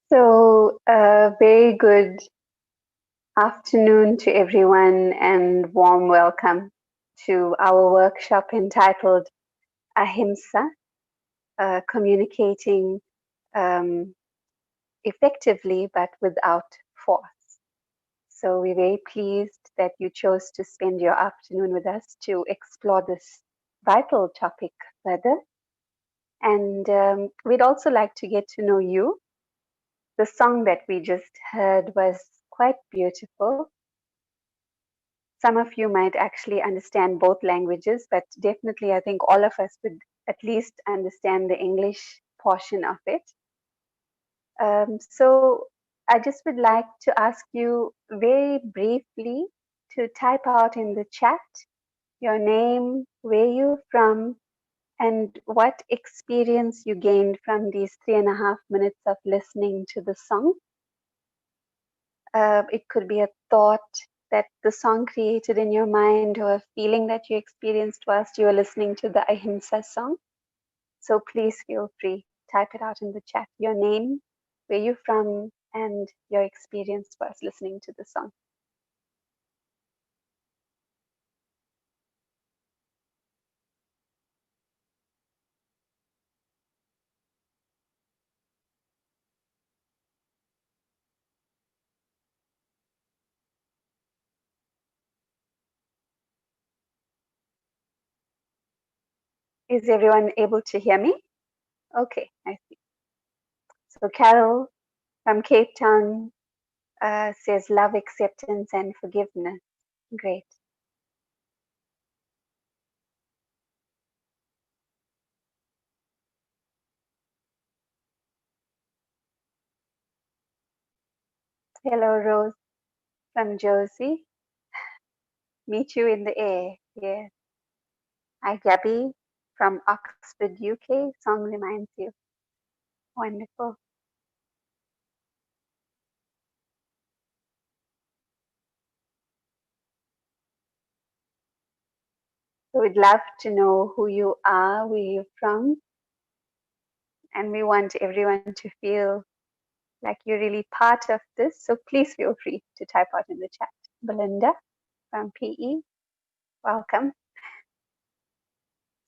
So, very good afternoon to everyone and warm welcome to our workshop entitled Ahimsa, communicating um, effectively but without force. So, we're very pleased that you chose to spend your afternoon with us to explore this vital topic further. And we'd also like to get to know you. The song that we just heard was quite beautiful. Some of you might actually understand both languages, but definitely I think all of us would at least understand the English portion of it. So I just would like to ask you very briefly to type out in the chat your name, where you're from, and what experience you gained from these 3.5 minutes of listening to the song. It could be a thought that the song created in your mind or a feeling that you experienced whilst you were listening to the Ahimsa song. So please feel free, type it out in the chat, your name, where you're from, and your experience whilst listening to the song. Is everyone able to hear me? Okay, I see. So Carol from Cape Town says love, acceptance, and forgiveness. Great. Hello, Rose from Josie. Meet you in the air. Yes. Hi, Gabby from Oxford, UK. Song reminds you. Wonderful. So we'd love to know who you are, where you're from, and we want everyone to feel like you're really part of this. So please feel free to type out in the chat. Belinda from PE, welcome.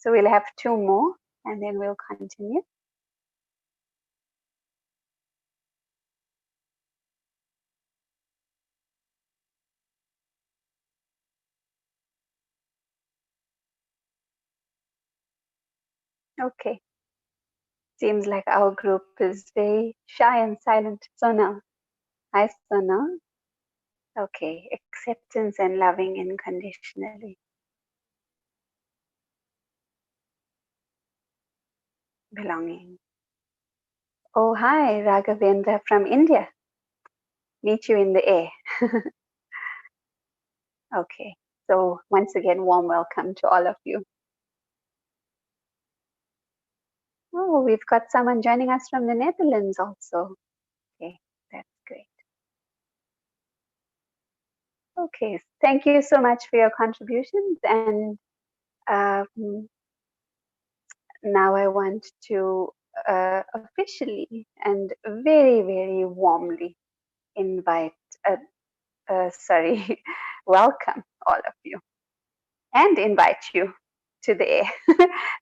So we'll have two more and then we'll continue. Okay. Seems like our group is very shy and silent. Sonal. Hi, Sonal. Okay. Acceptance and loving unconditionally. Belonging. Oh, hi, Raghavendra from India. Meet you in the air. Okay. So once again, warm welcome to all of you. Oh, we've got someone joining us from the Netherlands also. Okay, that's great. Okay, thank you so much for your contributions. And now I want to officially and very, very warmly invite, welcome all of you and invite you to the air,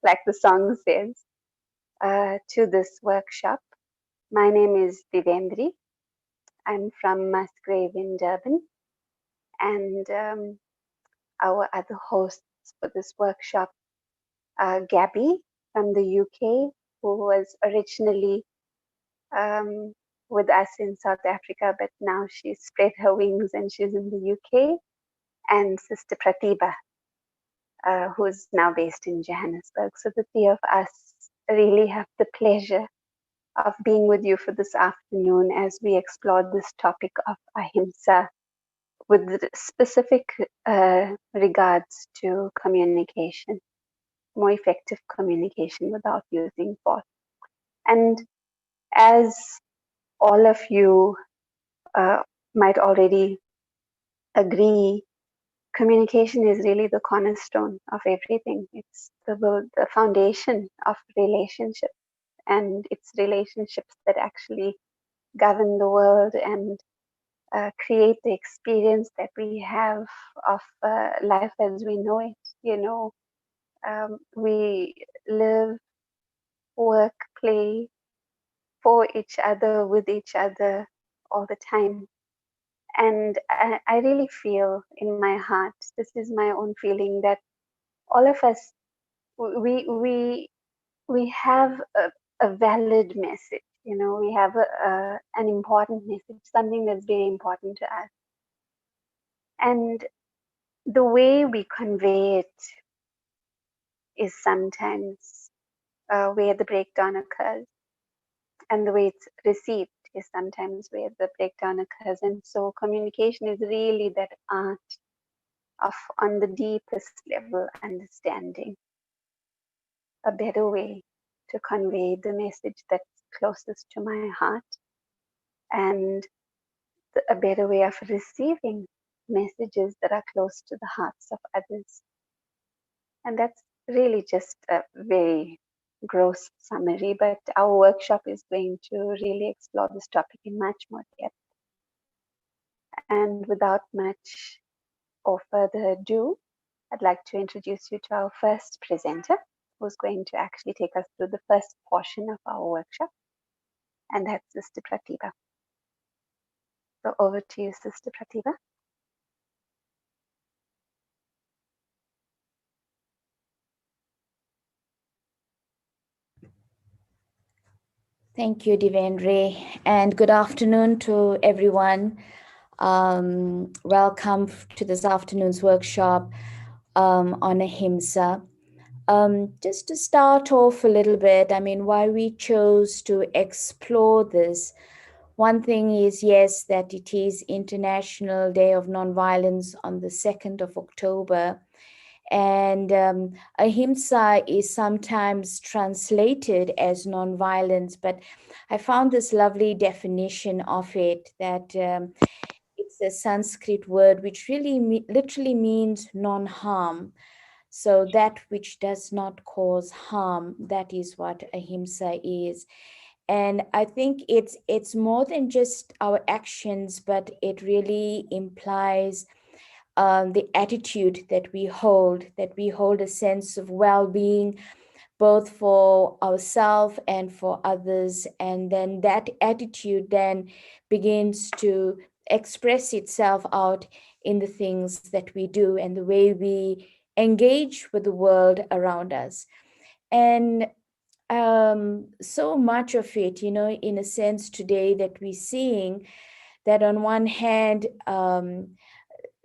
like the song says, to this workshop. My name is Divendri. I'm from Musgrave in Durban, and our other hosts for this workshop are Gabby from the UK, who was originally um, with us in South Africa, but now she's spread her wings and she's in the UK, and Sister Pratibha, who's now based in Johannesburg. So the three of us really have the pleasure of being with you for this afternoon as we explore this topic of Ahimsa with specific regards to communication, more effective communication without using force. And as all of you uh, might already agree, communication is really the cornerstone of everything. It's the foundation of relationships, and it's relationships that actually govern the world and create the experience that we have of life as we know it. We live, work, play for each other, with each other all the time. And I really feel in my heart, this is my own feeling, that all of us, we we have a valid message. We have an important message, something that's very important to us. And the way we convey it is sometimes where the breakdown occurs, and the way it's received is sometimes where the breakdown occurs. And so communication is really that art of, on the deepest level, understanding a better way to convey the message that's closest to my heart, and a better way of receiving messages that are close to the hearts of others. And that's really just a very gross summary, but our workshop is going to really explore this topic in much more depth. And without much or further ado, I'd like to introduce you to our first presenter, who's going to actually take us through the first portion of our workshop, and that's Sister Pratibha. So over to you, Sister Pratibha. Thank you, Devendra, and good afternoon to everyone. Welcome to this afternoon's workshop on Ahimsa. Just to start off a little bit, I mean, why we chose to explore this. One thing is, yes, that it is International Day of Nonviolence on the 2nd of October. And ahimsa is sometimes translated as nonviolence, but I found this lovely definition of it that it's a Sanskrit word which really literally means non harm. So that which does not cause harm, that is what ahimsa is. And I think it's more than just our actions, but it really implies the attitude that we hold a sense of well-being both for ourselves and for others, and then that attitude then begins to express itself out in the things that we do and the way we engage with the world around us. And so much of it, in a sense today that we're seeing that on one hand,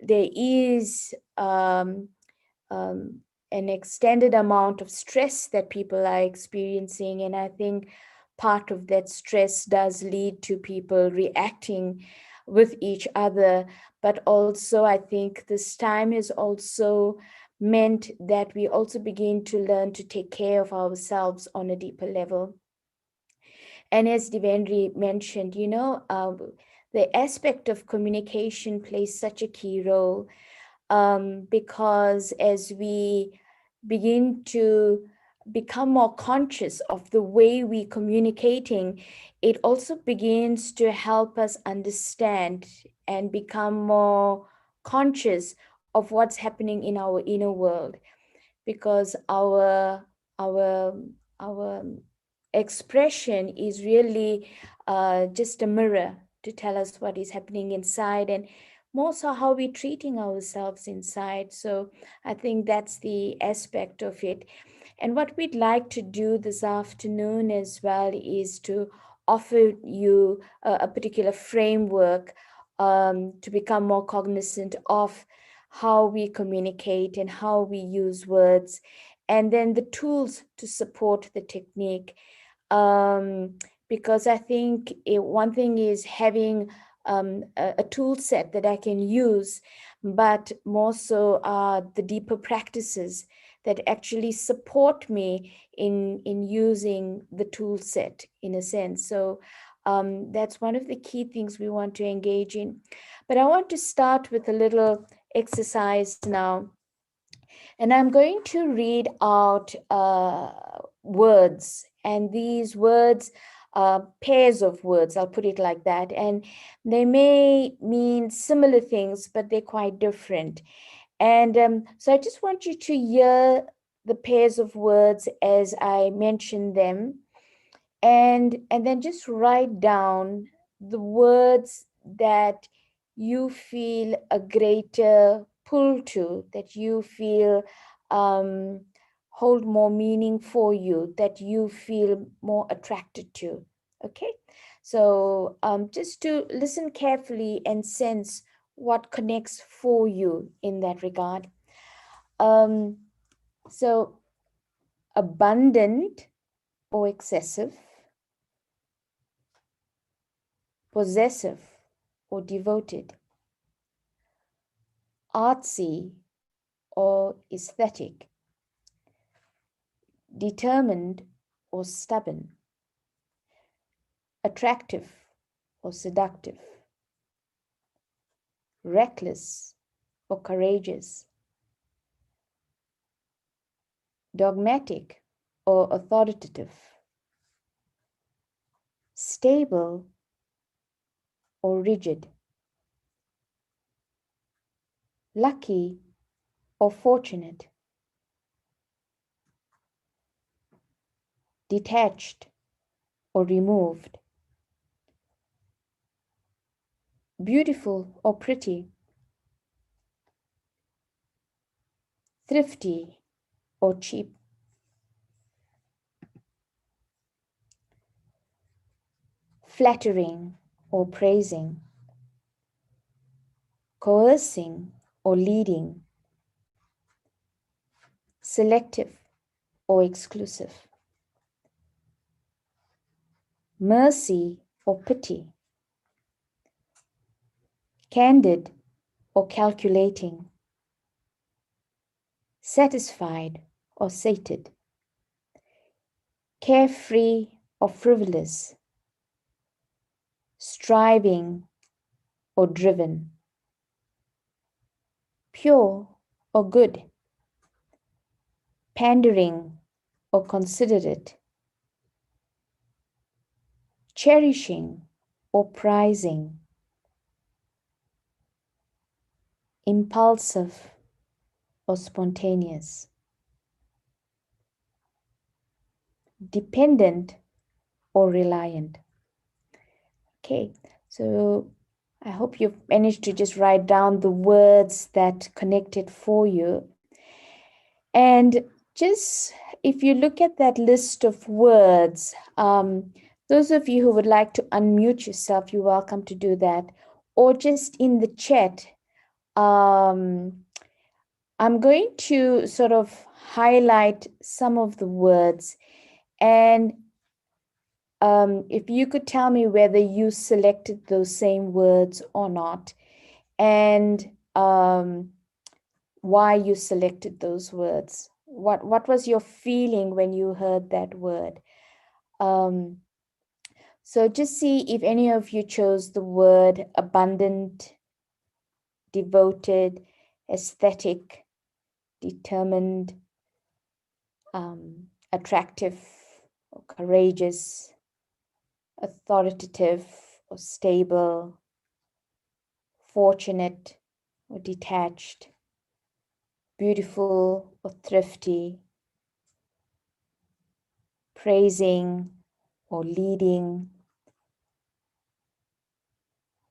there is an extended amount of stress that people are experiencing. And I think part of that stress does lead to people reacting with each other. But also, I think this time is also meant that we also begin to learn to take care of ourselves on a deeper level. And as Devendra mentioned, the aspect of communication plays such a key role because as we begin to become more conscious of the way we communicating, it also begins to help us understand and become more conscious of what's happening in our inner world, because our our expression is really just a mirror to tell us what is happening inside, and more so how we're treating ourselves inside. So I think that's the aspect of it. And what we'd like to do this afternoon as well is to offer you a particular framework to become more cognizant of how we communicate and how we use words, and then the tools to support the technique. Because I think one thing is having a tool set that I can use, but more so the deeper practices that actually support me in using the tool set in a sense. So that's one of the key things we want to engage in. But I want to start with a little exercise now. And I'm going to read out words. And these words pairs of words, I'll put it like that. And they may mean similar things, but they're quite different. And so I just want you to hear the pairs of words as I mention them, and then just write down the words that you feel a greater pull to, that you feel um, hold more meaning for you, that you feel more attracted to. Okay, so just to listen carefully and sense what connects for you in that regard. um, so abundant or excessive, possessive or devoted, artsy or aesthetic, determined or stubborn, attractive or seductive, reckless or courageous, dogmatic or authoritative, stable or rigid, lucky or fortunate, detached or removed, beautiful or pretty, thrifty or cheap, flattering or praising, coercing or leading, selective or exclusive, mercy or pity, candid or calculating, satisfied or sated, carefree or frivolous, striving or driven, pure or good, pandering or considerate, cherishing or prizing, impulsive or spontaneous, dependent or reliant. Okay, so I hope you've managed to just write down the words that connected for you. And just if you look at that list of words, those of you who would like to unmute yourself, you're welcome to do that. Or just in the chat, I'm going to sort of highlight some of the words. And if you could tell me whether you selected those same words or not, and why you selected those words. What was your feeling when you heard that word? So just see if any of you chose the word abundant, devoted, aesthetic, determined, attractive, or courageous, authoritative, or stable, fortunate, or detached, beautiful, or thrifty, praising or leading,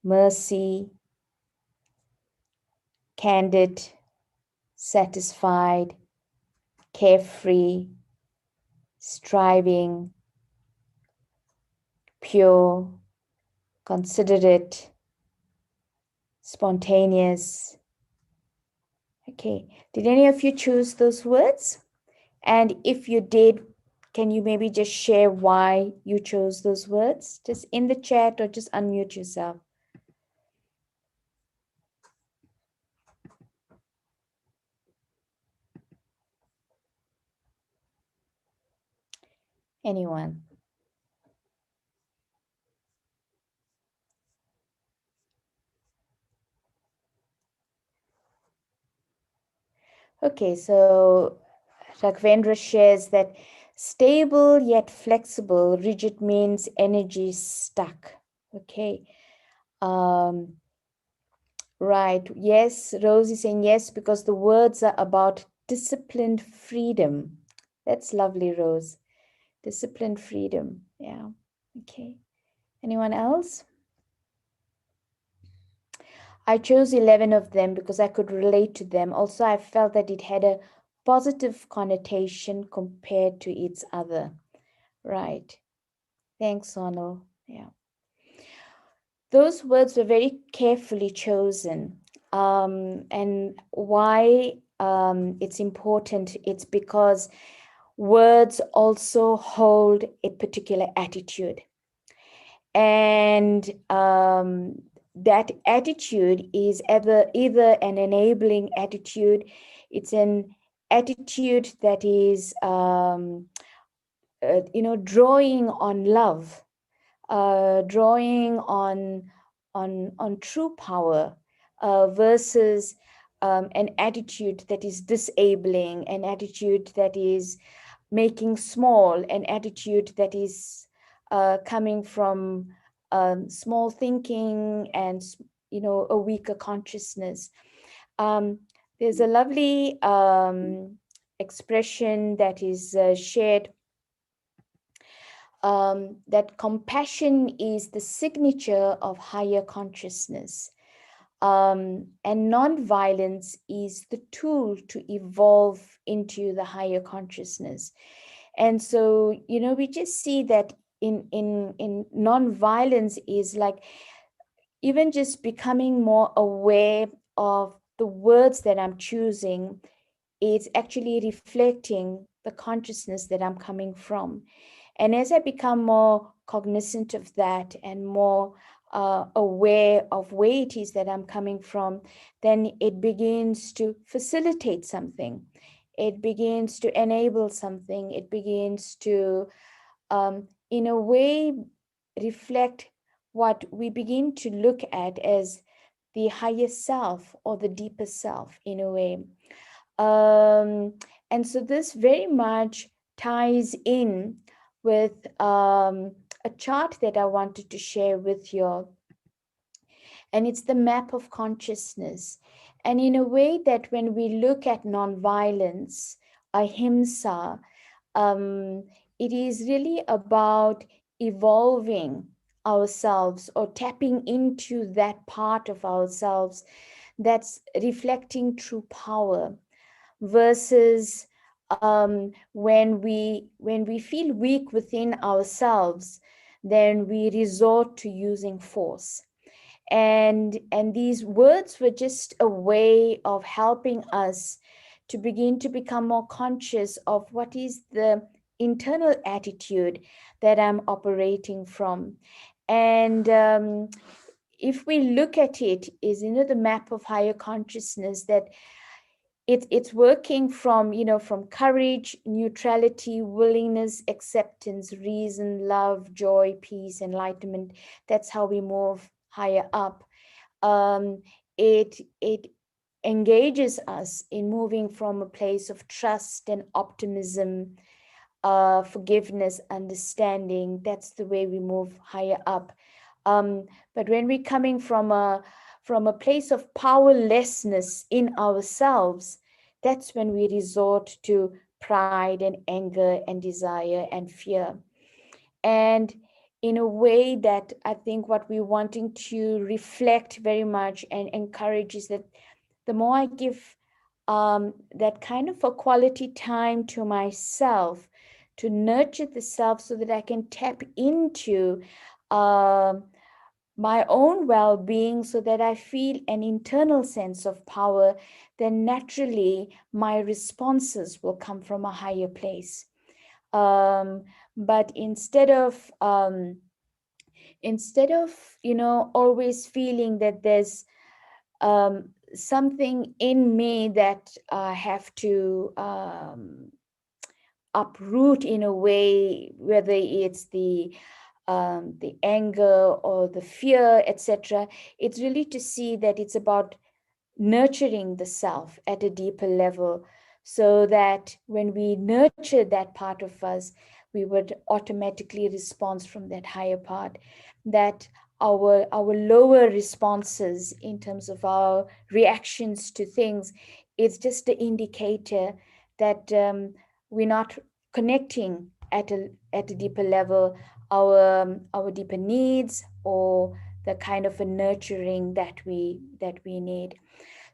mercy, candid, satisfied, carefree, striving, pure, considerate, spontaneous. Okay, did any of you choose those words? And if you did, can you maybe just share why you chose those words? Just in the chat or just unmute yourself. Anyone? Okay, so Raghvendra shares that Stable yet flexible. Rigid means energy stuck. Okay. Um, right. Yes, Rose is saying yes because the words are about disciplined freedom. That's lovely, Rose. Disciplined freedom. Yeah. Okay. Anyone else? I chose 11 of them because I could relate to them. Also, I felt that it had a positive connotation compared to its other. Right. Thanks, Sonal. Yeah. Those words were very carefully chosen. And why it's important, it's because words also hold a particular attitude. And that attitude is either an enabling attitude, it's an attitude that is drawing on love, drawing on true power, versus an attitude that is disabling, an attitude that is making small, an attitude that is coming from small thinking and a weaker consciousness. Um, there's a lovely expression that is shared, that compassion is the signature of higher consciousness. And non-violence is the tool to evolve into the higher consciousness. And so, we just see that in non-violence is like even just becoming more aware of the words that I'm choosing. It's actually reflecting the consciousness that I'm coming from. And as I become more cognizant of that and more aware of where it is that I'm coming from, then it begins to facilitate something. It begins to enable something. It begins to, in a way, reflect what we begin to look at as the higher self or the deeper self, in a way. And so this very much ties in with a chart that I wanted to share with you all. And it's the map of consciousness. And in a way that when we look at nonviolence, ahimsa, um, it is really about evolving ourselves or tapping into that part of ourselves that's reflecting true power, versus when we feel weak within ourselves, then we resort to using force. And these words were just a way of helping us to begin to become more conscious of what is the internal attitude that I'm operating from. And if we look at it, is the map of higher consciousness, that it's working from from courage, neutrality, willingness, acceptance, reason, love, joy, peace, enlightenment. That's how we move higher up. It engages us in moving from a place of trust and optimism, forgiveness, understanding. That's the way we move higher up. But when we're coming from a place of powerlessness in ourselves, that's when we resort to pride and anger and desire and fear. And in a way that I think what we're wanting to reflect very much and encourage is that the more I give that kind of a quality time to myself, to nurture the self so that I can tap into um my own well being, so that I feel an internal sense of power, then naturally my responses will come from a higher place. Um, but instead of always feeling that there's something in me that I have to uproot in a way, whether it's the anger or the fear, etc. It's really to see that it's about nurturing the self at a deeper level, so that when we nurture that part of us, we would automatically respond from that higher part. That our lower responses in terms of our reactions to things is just the indicator that we're not connecting at a deeper level our deeper needs, or the kind of a nurturing that we need.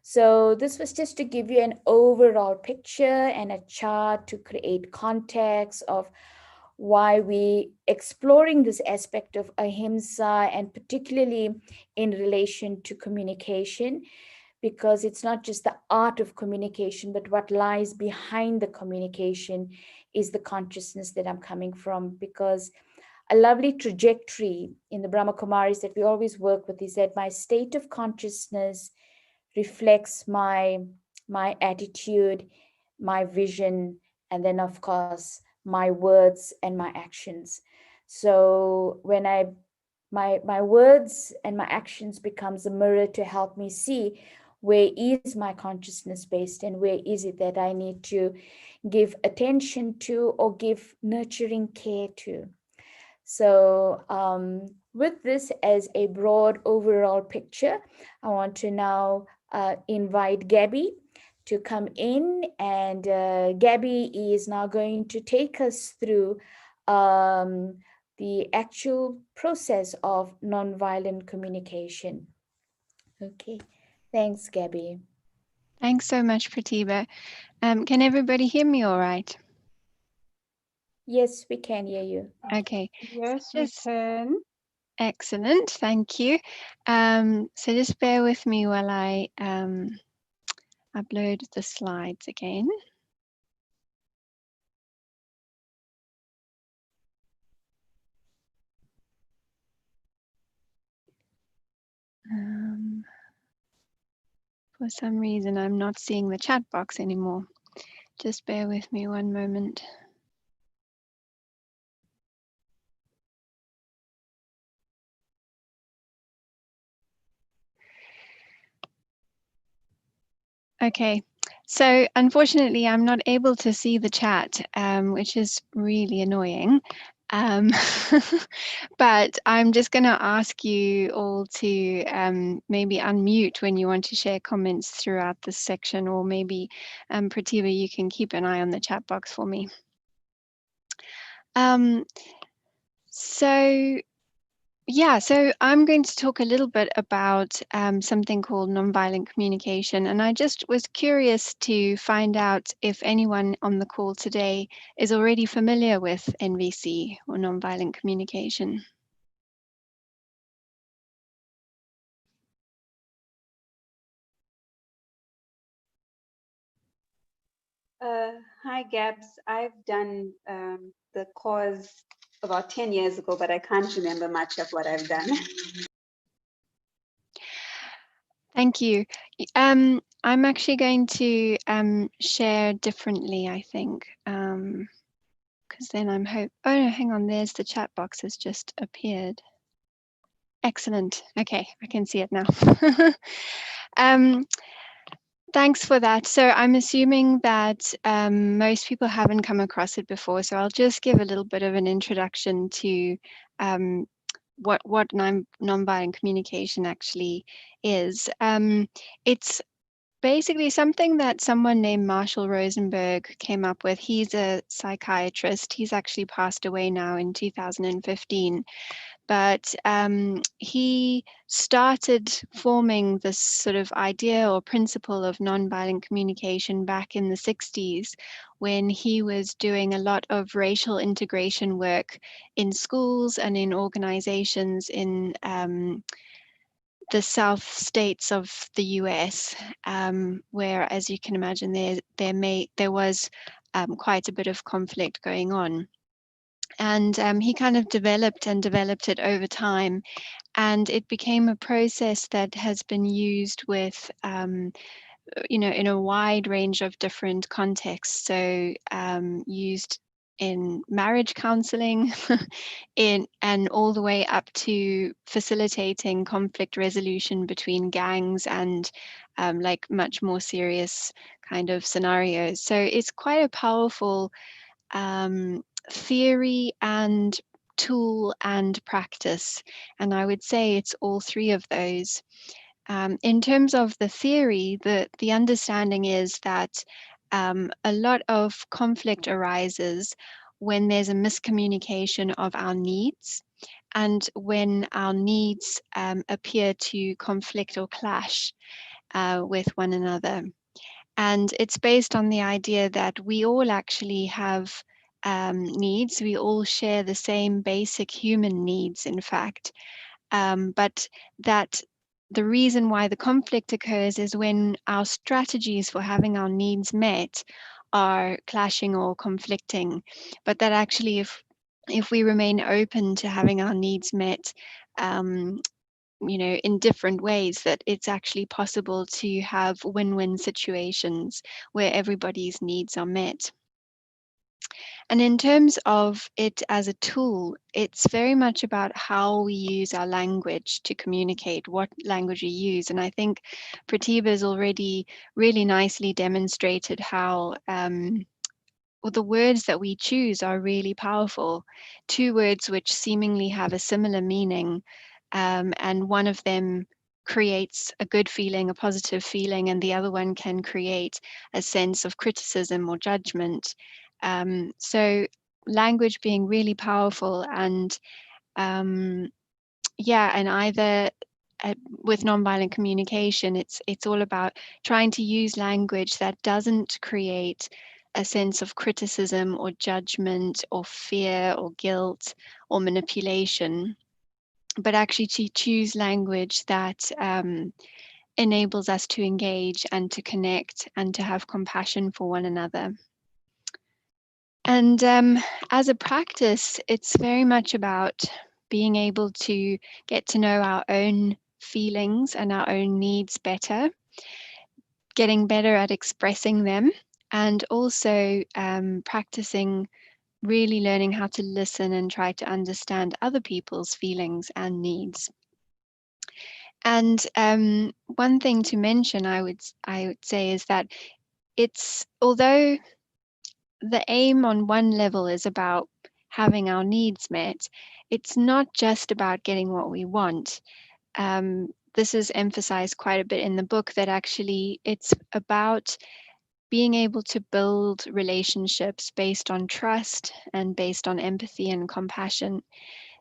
So this was just to give you an overall picture and a chart to create context of why we exploring this aspect of ahimsa, and particularly in relation to communication, because it's not just the art of communication, but what lies behind the communication is the consciousness that I'm coming from. Because a lovely trajectory in the Brahma Kumaris that we always work with is that my state of consciousness reflects my attitude, my vision, and then of course my words and my actions. So when I my words and my actions becomes a mirror to help me see where is my consciousness based, and where is it that I need to give attention to or give nurturing care to. So, with this as a broad overall picture, I want to now invite Gabby to come in. And Gabby is now going to take us through um, the actual process of nonviolent communication. Okay, thanks, Gabby. Thanks so much, Pratibha. Can everybody hear me all right? Yes, we can hear you. Okay, Yes, we just can. excellent. Thank you. So just bear with me while I upload the slides again. For some reason, I'm not seeing the chat box anymore. Just bear with me one moment. Okay, so unfortunately, I'm not able to see the chat, which is really annoying. Um, but I'm just going to ask you all to maybe unmute when you want to share comments throughout this section, or maybe Pratibha, you can keep an eye on the chat box for me. So yeah, so I'm going to talk a little bit about something called nonviolent communication. And I just was curious to find out if anyone on the call today is already familiar with NVC, or nonviolent communication. Hi, Gabs. I've done the course about 10 years ago, but I can't remember much of what I've done. Thank you. I'm actually going to share differently, I think, because then oh no, hang on, there's the chat box has just appeared. Excellent. Okay, I can see it now. Thanks for that. So I'm assuming that most people haven't come across it before, so I'll just give a little bit of an introduction to what nonviolent communication actually is. It's basically something that someone named Marshall Rosenberg came up with. He's a psychiatrist. He's actually passed away now in 2015. But he started forming this sort of idea or principle of nonviolent communication back in the 60s, when he was doing a lot of racial integration work in schools and in organizations in the South states of the US, where, as you can imagine, there was quite a bit of conflict going on. And he kind of developed it over time, and it became a process that has been used with in a wide range of different contexts. So used in marriage counseling, and all the way up to facilitating conflict resolution between gangs and like much more serious kind of scenarios. So it's quite a powerful theory and tool and practice. And I would say it's all three of those. In terms of the theory, the understanding is that a lot of conflict arises when there's a miscommunication of our needs and when our needs appear to conflict or clash with one another. And it's based on the idea that we all actually have needs. We all share the same basic human needs, in fact. But that the reason why the conflict occurs is when our strategies for having our needs met are clashing or conflicting. But that actually, if we remain open to having our needs met, in different ways, that it's actually possible to have win-win situations where everybody's needs are met. And in terms of it as a tool, it's very much about how we use our language to communicate, what language we use. And I think Pratibha has already really nicely demonstrated how the words that we choose are really powerful. Two words which seemingly have a similar meaning, and one of them creates a good feeling, a positive feeling, and the other one can create a sense of criticism or judgment. So language being really powerful, and and either with nonviolent communication, it's all about trying to use language that doesn't create a sense of criticism or judgment or fear or guilt or manipulation, but actually to choose language that enables us to engage and to connect and to have compassion for one another. And as a practice, it's very much about being able to get to know our own feelings and our own needs better, getting better at expressing them, and also practicing really learning how to listen and try to understand other people's feelings and needs. And one thing to mention, I would say, is that it's, although the aim on one level is about having our needs met, it's not just about getting what we want. This is emphasized quite a bit in the book, that actually it's about being able to build relationships based on trust and based on empathy and compassion.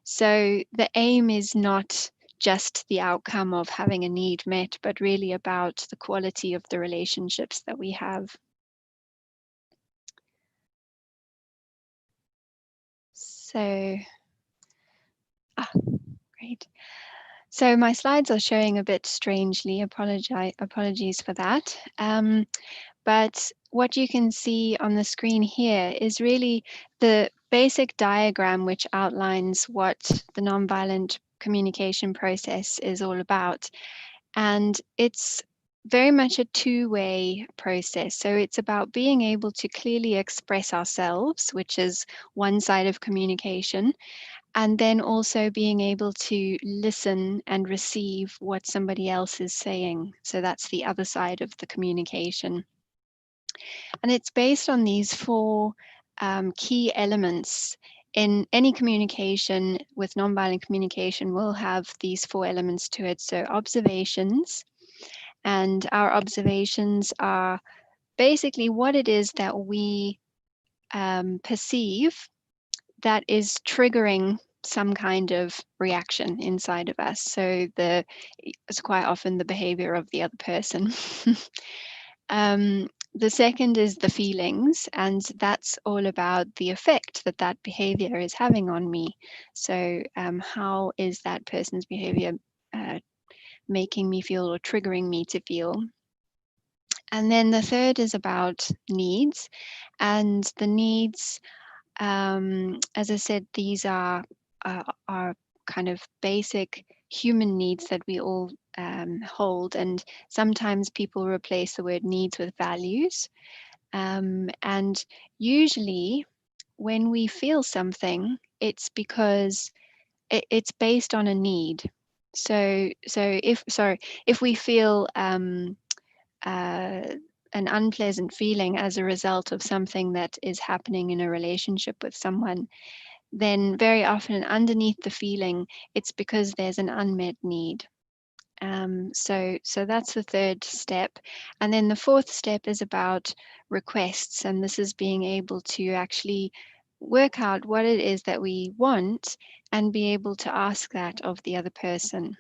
So the aim is not just the outcome of having a need met, but really about the quality of the relationships that we have. So, great. So my slides are showing a bit strangely. Apologies for that. But what you can see on the screen here is really the basic diagram which outlines what the nonviolent communication process is all about. And it's very much a two-way process. So it's about being able to clearly express ourselves, which is one side of communication, and then also being able to listen and receive what somebody else is saying. So that's the other side of the communication. And it's based on these four key elements. In any communication with nonviolent communication, we'll have these four elements to it. So observations, and our observations are basically what it is that we perceive that is triggering some kind of reaction inside of us. So it's quite often the behavior of the other person. The second is the feelings, and that's all about the effect that that behavior is having on me. So how is that person's behavior making me feel or triggering me to feel? And then the third is about needs, and the needs, as I said, these are kind of basic human needs that we all hold, and sometimes people replace the word needs with values. And usually when we feel something, it's because it's based on a need. So if we feel an unpleasant feeling as a result of something that is happening in a relationship with someone, then very often underneath the feeling, it's because there's an unmet need. So that's the third step. And then the fourth step is about requests. And this is being able to actually work out what it is that we want and be able to ask that of the other person.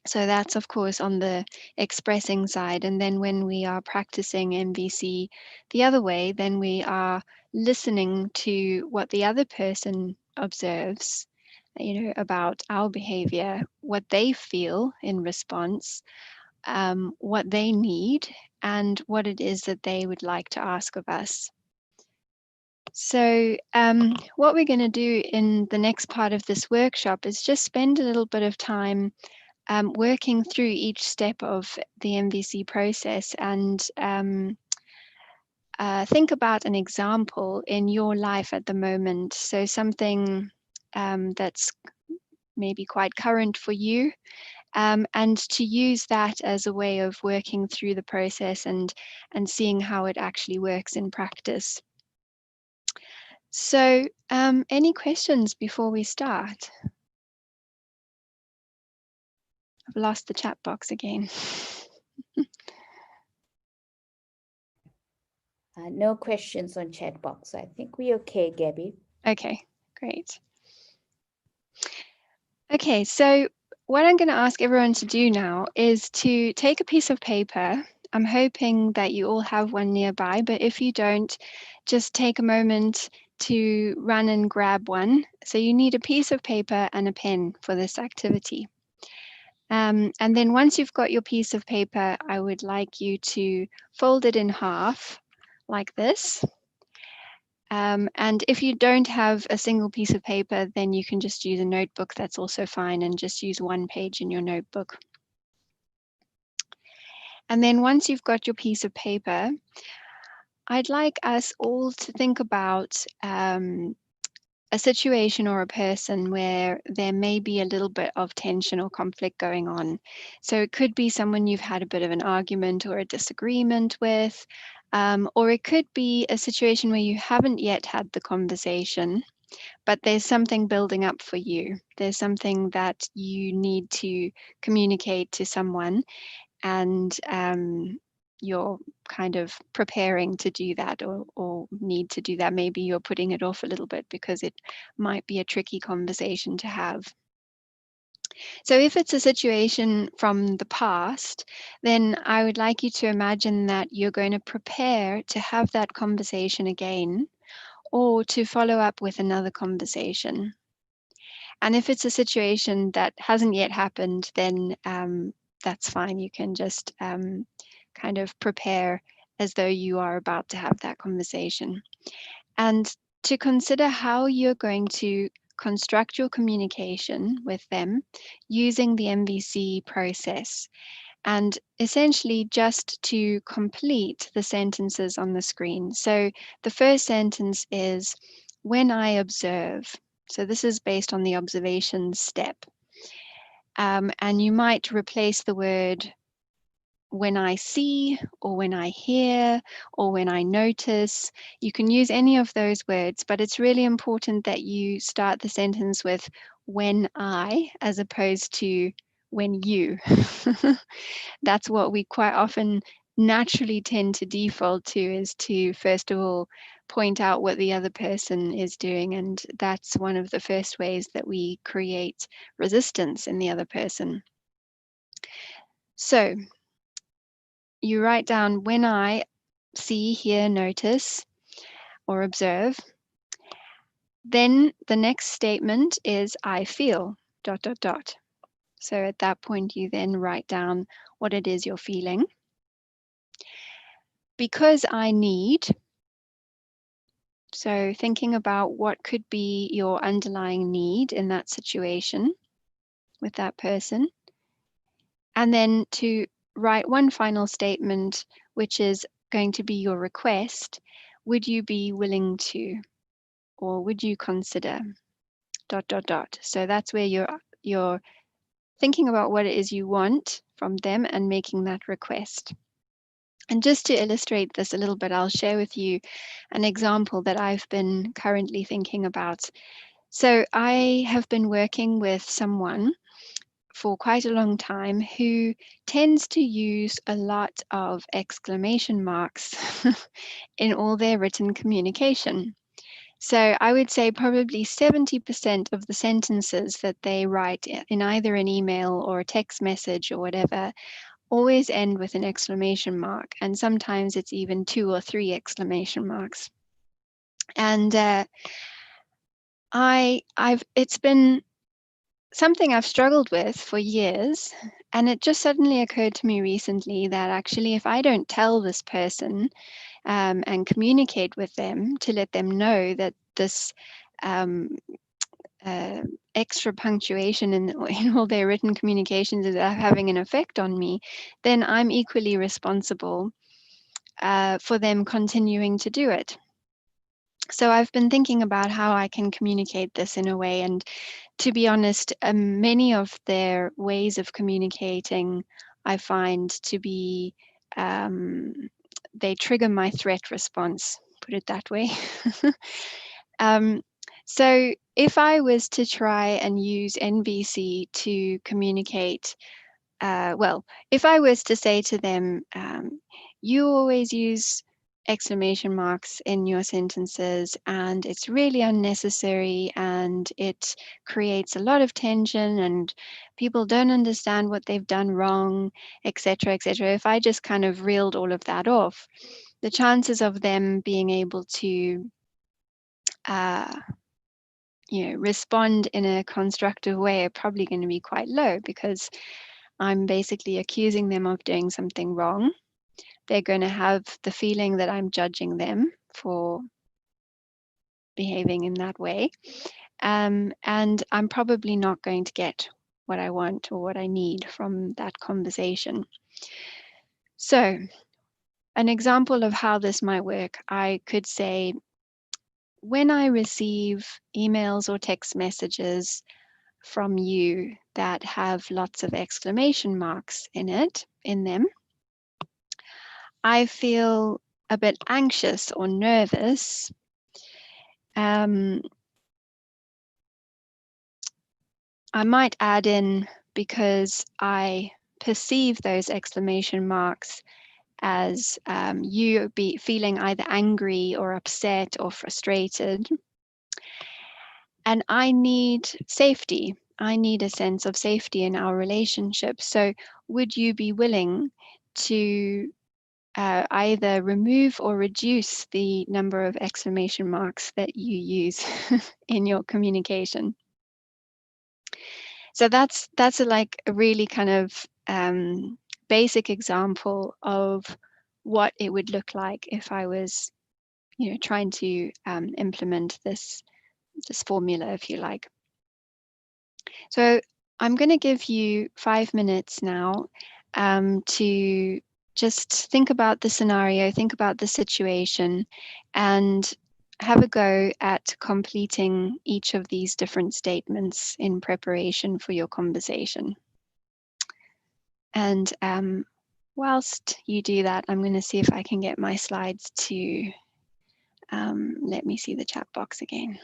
So that's, of course, on the expressing side. And then when we are practicing MVC the other way, then we are listening to what the other person observes, about our behavior, what they feel in response, what they need, and what it is that they would like to ask of us. So what we're going to do in the next part of this workshop is just spend a little bit of time working through each step of the MVC process and think about an example in your life at the moment. So something that's maybe quite current for you, and to use that as a way of working through the process and seeing how it actually works in practice. So any questions before we start? I've lost the chat box again. No questions on chat box. I think we're okay, Gabby. Okay, great. Okay, so what I'm going to ask everyone to do now is to take a piece of paper. I'm hoping that you all have one nearby, but if you don't, just take a moment to run and grab one. So you need a piece of paper and a pen for this activity. And then once you've got your piece of paper, I would like you to fold it in half like this. And if you don't have a single piece of paper, then you can just use a notebook. That's also fine, and just use one page in your notebook. And then once you've got your piece of paper, I'd like us all to think about a situation or a person where there may be a little bit of tension or conflict going on. So it could be someone you've had a bit of an argument or a disagreement with, or it could be a situation where you haven't yet had the conversation, but there's something building up for you. There's something that you need to communicate to someone, and you're kind of preparing to do that, or need to do that. Maybe you're putting it off a little bit because it might be a tricky conversation to have. So if it's a situation from the past, then I would like you to imagine that you're going to prepare to have that conversation again, or to follow up with another conversation. And if it's a situation that hasn't yet happened, then that's fine. You can just kind of prepare as though you are about to have that conversation. And to consider how you're going to construct your communication with them using the MVC process. And essentially just to complete the sentences on the screen. So the first sentence is, when I observe. So this is based on the observation step. And you might replace the word when I see, or when I hear, or when I notice. You can use any of those words, but it's really important that you start the sentence with when I, as opposed to when you. That's what we quite often naturally tend to default to, is to first of all point out what the other person is doing, and that's one of the first ways that we create resistance in the other person. So you write down when I see, hear, notice, or observe. Then the next statement is I feel ... So at that point you then write down what it is you're feeling. Because I need. So thinking about what could be your underlying need in that situation with that person. And then to write one final statement, which is going to be your request. Would you be willing to, or would you consider ... So that's where you're thinking about what it is you want from them and making that request. And just to illustrate this a little bit, I'll share with you an example that I've been currently thinking about. So I have been working with someone for quite a long time who tends to use a lot of exclamation marks in all their written communication. So I would say probably 70% of the sentences that they write in either an email or a text message or whatever always end with an exclamation mark. And sometimes it's even 2 or 3 exclamation marks. And it's been something I've struggled with for years. And it just suddenly occurred to me recently that actually, if I don't tell this person and communicate with them to let them know that this um, extra punctuation in all their written communications is having an effect on me, then I'm equally responsible for them continuing to do it. So I've been thinking about how I can communicate this in a way. And to be honest, many of their ways of communicating I find to be, they trigger my threat response, put it that way. um, so if I was to try and use NVC to communicate, well, if I was to say to them, you always use exclamation marks in your sentences and it's really unnecessary and it creates a lot of tension and people don't understand what they've done wrong, etc., etc. If I just kind of reeled all of that off, the chances of them being able to uh, respond in a constructive way are probably going to be quite low, because I'm basically accusing them of doing something wrong. They're going to have the feeling that I'm judging them for behaving in that way. And I'm probably not going to get what I want or what I need from that conversation. So, an example of how this might work, I could say, when I receive emails or text messages from you that have lots of exclamation marks in them, I feel a bit anxious or nervous. I might add in, because I perceive those exclamation marks as you be feeling either angry or upset or frustrated. And I need safety. I need a sense of safety in our relationship. So would you be willing to either remove or reduce the number of exclamation marks that you use in your communication? So that's like a really kind of basic example of what it would look like if I was, trying to implement this formula, if you like. So I'm going to give you 5 minutes now to just think about the scenario, think about the situation, and have a go at completing each of these different statements in preparation for your conversation. And whilst you do that, I'm going to see if I can get my slides to let me see the chat box again.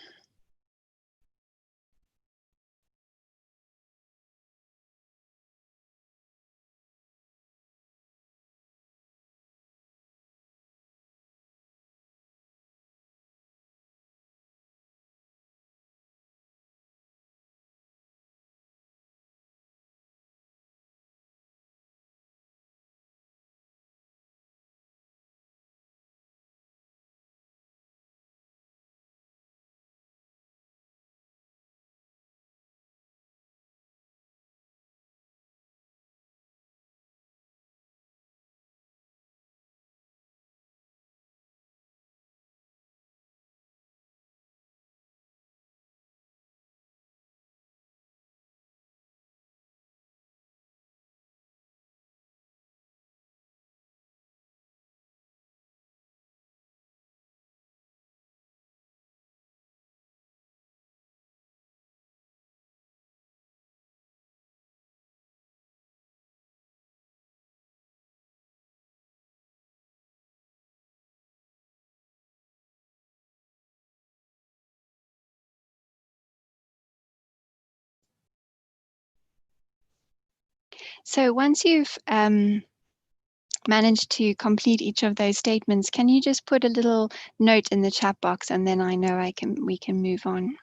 So once you've managed to complete each of those statements, can you just put a little note in the chat box, and then I know we can move on.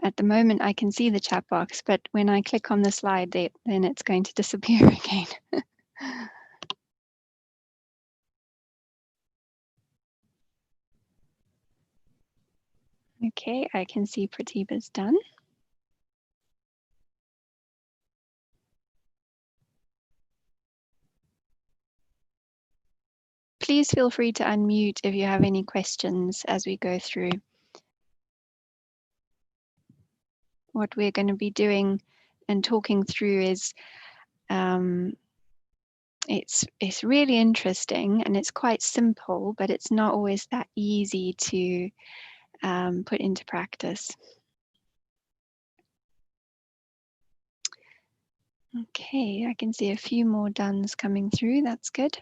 At the moment, I can see the chat box, but when I click on the slide, then it's going to disappear again. Okay, I can see Pratibha's done. Please feel free to unmute if you have any questions as we go through. What we're going to be doing and talking through is it's really interesting, and it's quite simple, but it's not always that easy to put into practice. Okay, I can see a few more dones coming through. That's good.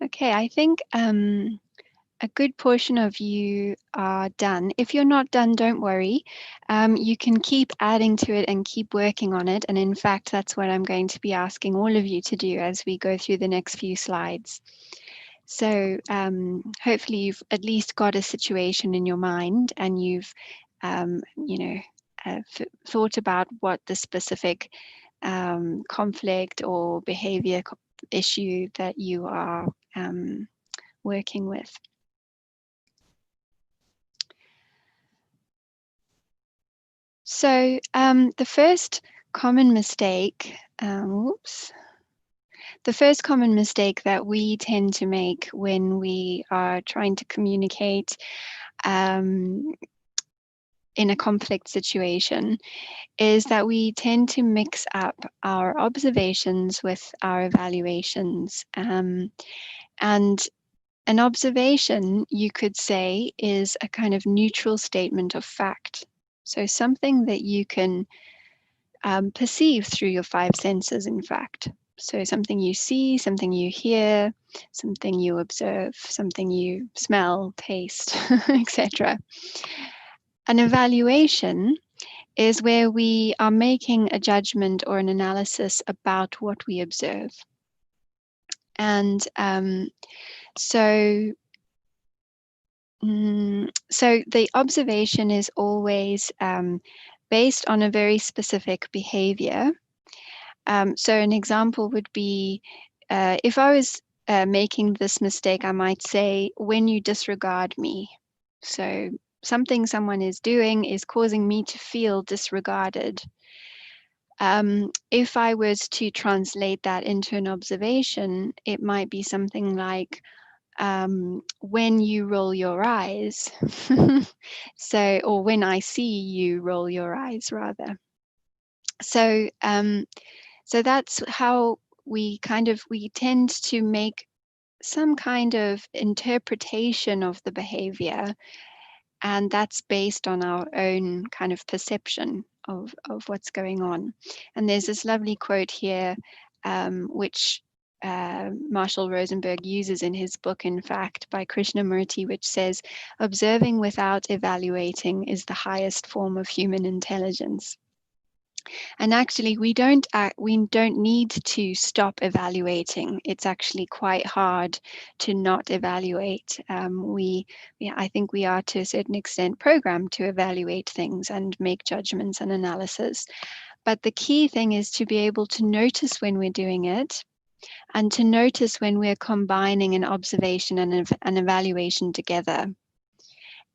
Okay, I think a good portion of you are done. If you're not done, don't worry. You can keep adding to it and keep working on it. And in fact, that's what I'm going to be asking all of you to do as we go through the next few slides. So hopefully you've at least got a situation in your mind, and you've, thought about what the specific conflict or behavior issue that you are working with. So the first common mistake, the first common mistake that we tend to make when we are trying to communicate in a conflict situation is that we tend to mix up our observations with our evaluations. And an observation, you could say, is a kind of neutral statement of fact. So something that you can perceive through your five senses, in fact. So something you see, something you hear, something you observe, something you smell, taste, etc. An evaluation is where we are making a judgment or an analysis about what we observe. And so the observation is always based on a very specific behavior. So an example would be, if I was making this mistake, I might say, when you disregard me. So something someone is doing is causing me to feel disregarded. If I was to translate that into an observation, it might be something like, when you roll your eyes. So, or when I see you roll your eyes, rather. So, so that's how we tend to make some kind of interpretation of the behavior, and that's based on our own kind of perception of what's going on. And there's this lovely quote here, which Marshall Rosenberg uses in his book, in fact, by Krishnamurti, which says, "Observing without evaluating is the highest form of human intelligence." And actually, we don't need to stop evaluating. It's actually quite hard to not evaluate. I think we are to a certain extent programmed to evaluate things and make judgments and analysis. But the key thing is to be able to notice when we're doing it, and to notice when we're combining an observation and an evaluation together.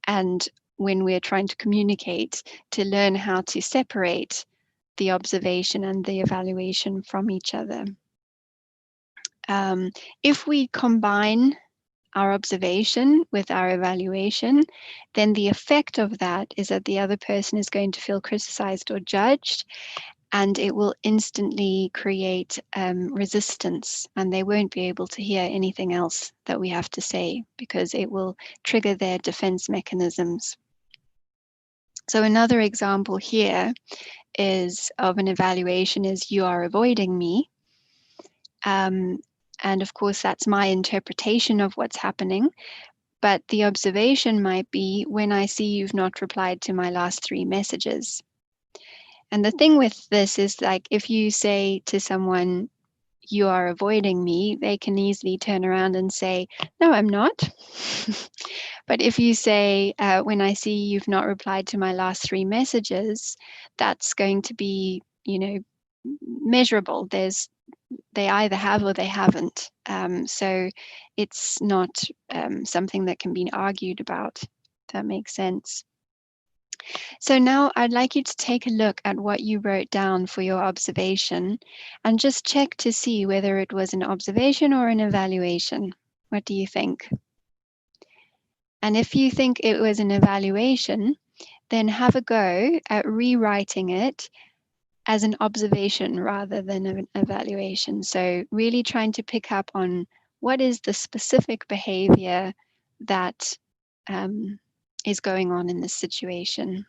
And when we're trying to communicate, to learn how to separate the observation and the evaluation from each other. If we combine our observation with our evaluation, then the effect of that is that the other person is going to feel criticized or judged, and it will instantly create resistance, and they won't be able to hear anything else that we have to say because it will trigger their defense mechanisms. So another example here is of an evaluation is you are avoiding me. And of course, that's my interpretation of what's happening. But the observation might be when I see you've not replied to my last 3 messages. And the thing with this is, like, if you say to someone, you are avoiding me, they can easily turn around and say, no, I'm not. But if you say, when I see you've not replied to my last 3 messages, that's going to be, measurable. They either have or they haven't. So it's not something that can be argued about. If that makes sense. So now I'd like you to take a look at what you wrote down for your observation and just check to see whether it was an observation or an evaluation. What do you think? And if you think it was an evaluation, then have a go at rewriting it as an observation rather than an evaluation. So really trying to pick up on what is the specific behavior that is going on in this situation.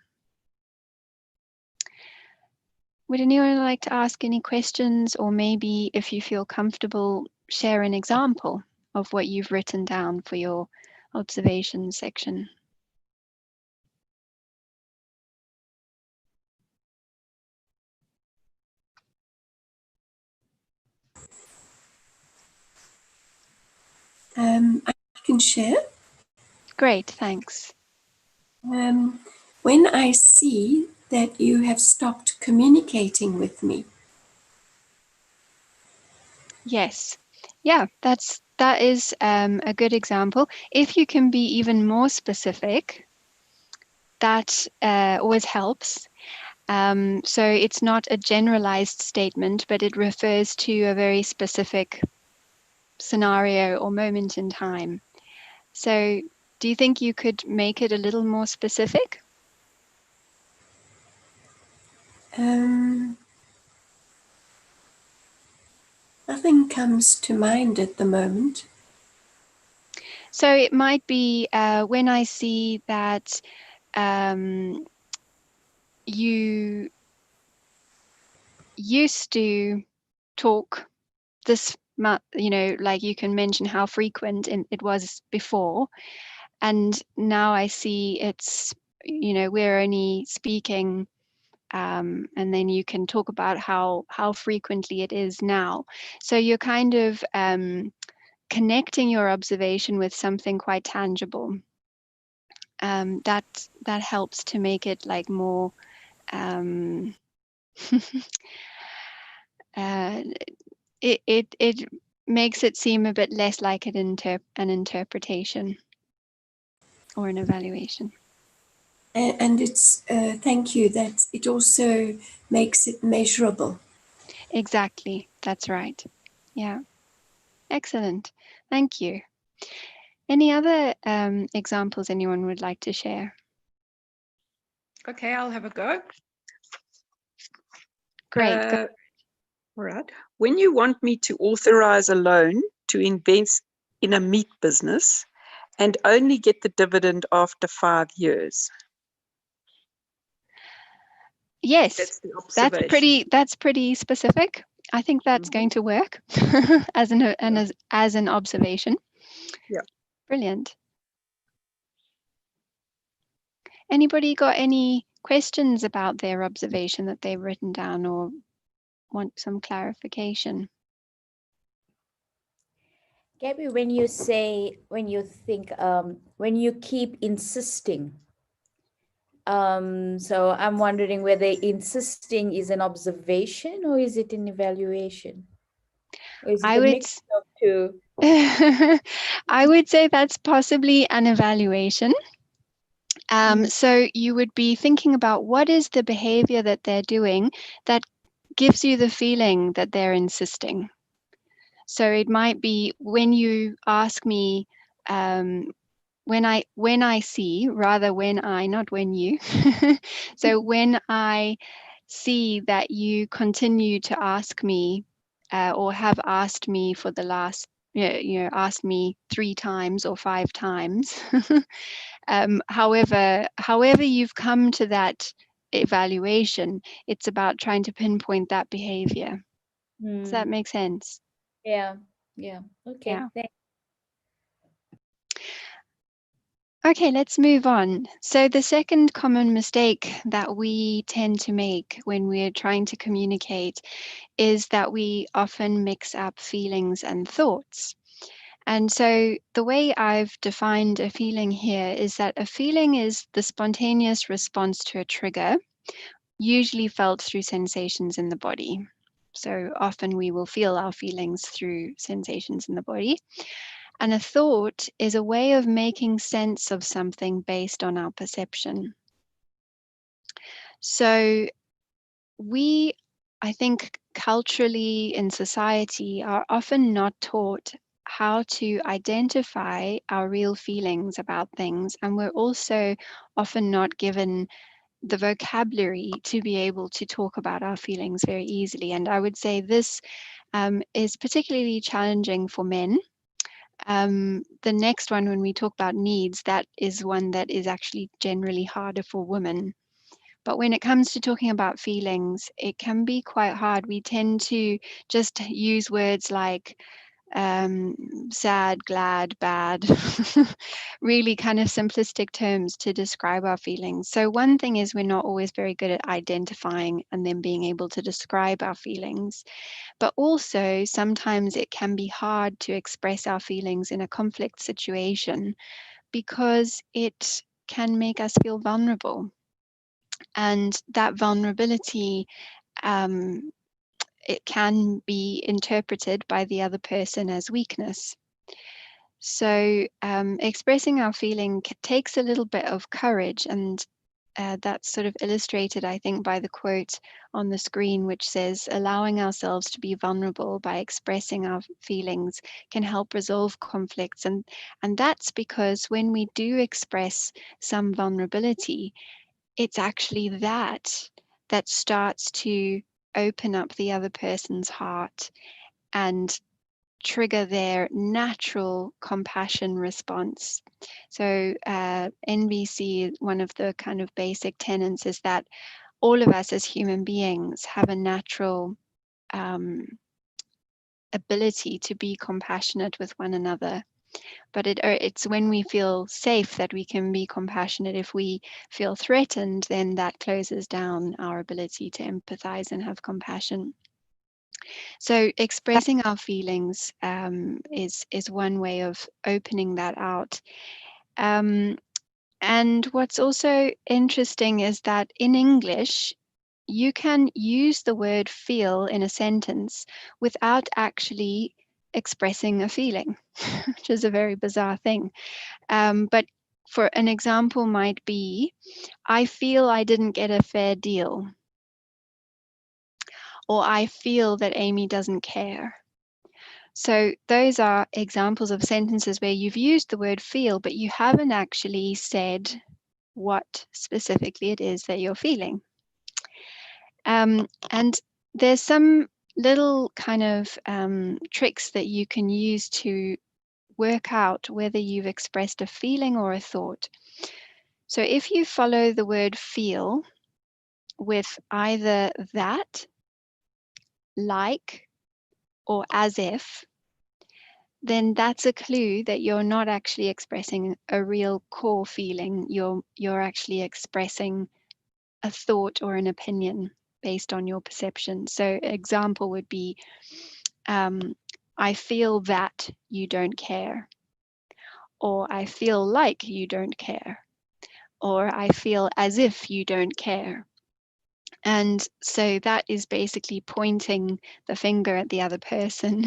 Would anyone like to ask any questions, or maybe if you feel comfortable, share an example of what you've written down for your observation section? I can share. Great, thanks. When I see that you have stopped communicating with me. Yes, yeah, that is a good example. If you can be even more specific, that always helps. So it's not a generalized statement, but it refers to a very specific scenario or moment in time. So do you think you could make it a little more specific? Nothing comes to mind at the moment. So it might be when I see that you used to talk this much, like you can mention how frequent it was before, and now I see it's, we're only speaking, and then you can talk about how frequently it is now. So you're kind of connecting your observation with something quite tangible. That helps to make it like more it makes it seem a bit less like an interpretation or an evaluation. And it's, thank you, that it also makes it measurable. Exactly, that's right. Yeah, excellent. Thank you. Any other examples anyone would like to share? Okay, I'll have a go. Great. All right. When you want me to authorize a loan to invest in a meat business and only get the dividend after 5 years. Yes, that's pretty specific. I think that's going to work as an observation. Yeah. Brilliant. Anybody got any questions about their observation that they've written down or want some clarification. Gabby, when you think, when you keep insisting, so I'm wondering whether insisting is an observation or is it an evaluation? Or is it I a would mix of two? I would say that's possibly an evaluation. So you would be thinking about what is the behavior that they're doing that gives you the feeling that they're insisting. So it might be when you ask me, when I see, rather when I, not when you. So when I see that you continue to ask me, or have asked me for the last, asked me 3 times or 5 times. However you've come to that evaluation, it's about trying to pinpoint that behavior. Does that make sense? Yeah. Okay. Yeah. Thanks. Okay, let's move on. So the second common mistake that we tend to make when we're trying to communicate is that we often mix up feelings and thoughts. And so the way I've defined a feeling here is that a feeling is the spontaneous response to a trigger, usually felt through sensations in the body. So often we will feel our feelings through sensations in the body. And a thought is a way of making sense of something based on our perception. So we, I think, culturally in society are often not taught how to identify our real feelings about things. And we're also often not given the vocabulary to be able to talk about our feelings very easily. And I would say this is particularly challenging for men. The next one, when we talk about needs, that is one that is actually generally harder for women. But when it comes to talking about feelings, it can be quite hard. We tend to just use words like sad, glad, bad, really kind of simplistic terms to describe our feelings. So one thing is we're not always very good at identifying and then being able to describe our feelings. But also sometimes it can be hard to express our feelings in a conflict situation because it can make us feel vulnerable. And that vulnerability, it can be interpreted by the other person as weakness. So expressing our feeling takes a little bit of courage, and that's sort of illustrated, I think, by the quote on the screen, which says, allowing ourselves to be vulnerable by expressing our feelings can help resolve conflicts. And that's because when we do express some vulnerability, it's actually that starts to open up the other person's heart and trigger their natural compassion response. So NVC, one of the kind of basic tenets is that all of us as human beings have a natural ability to be compassionate with one another. But it's when we feel safe that we can be compassionate. If we feel threatened, then that closes down our ability to empathize and have compassion. So expressing our feelings is one way of opening that out. And what's also interesting is that in English, you can use the word feel in a sentence without actually expressing a feeling, which is a very bizarre thing. But for an example might be, I feel I didn't get a fair deal. Or I feel that Amy doesn't care. So those are examples of sentences where you've used the word feel, but you haven't actually said what specifically it is that you're feeling. And there's some little kind of tricks that you can use to work out whether you've expressed a feeling or a thought. So if you follow the word feel with either that, like, or as if, then that's a clue that you're not actually expressing a real core feeling. You're actually expressing a thought or an opinion based on your perception. So example would be, I feel that you don't care, or I feel like you don't care, or I feel as if you don't care. And so that is basically pointing the finger at the other person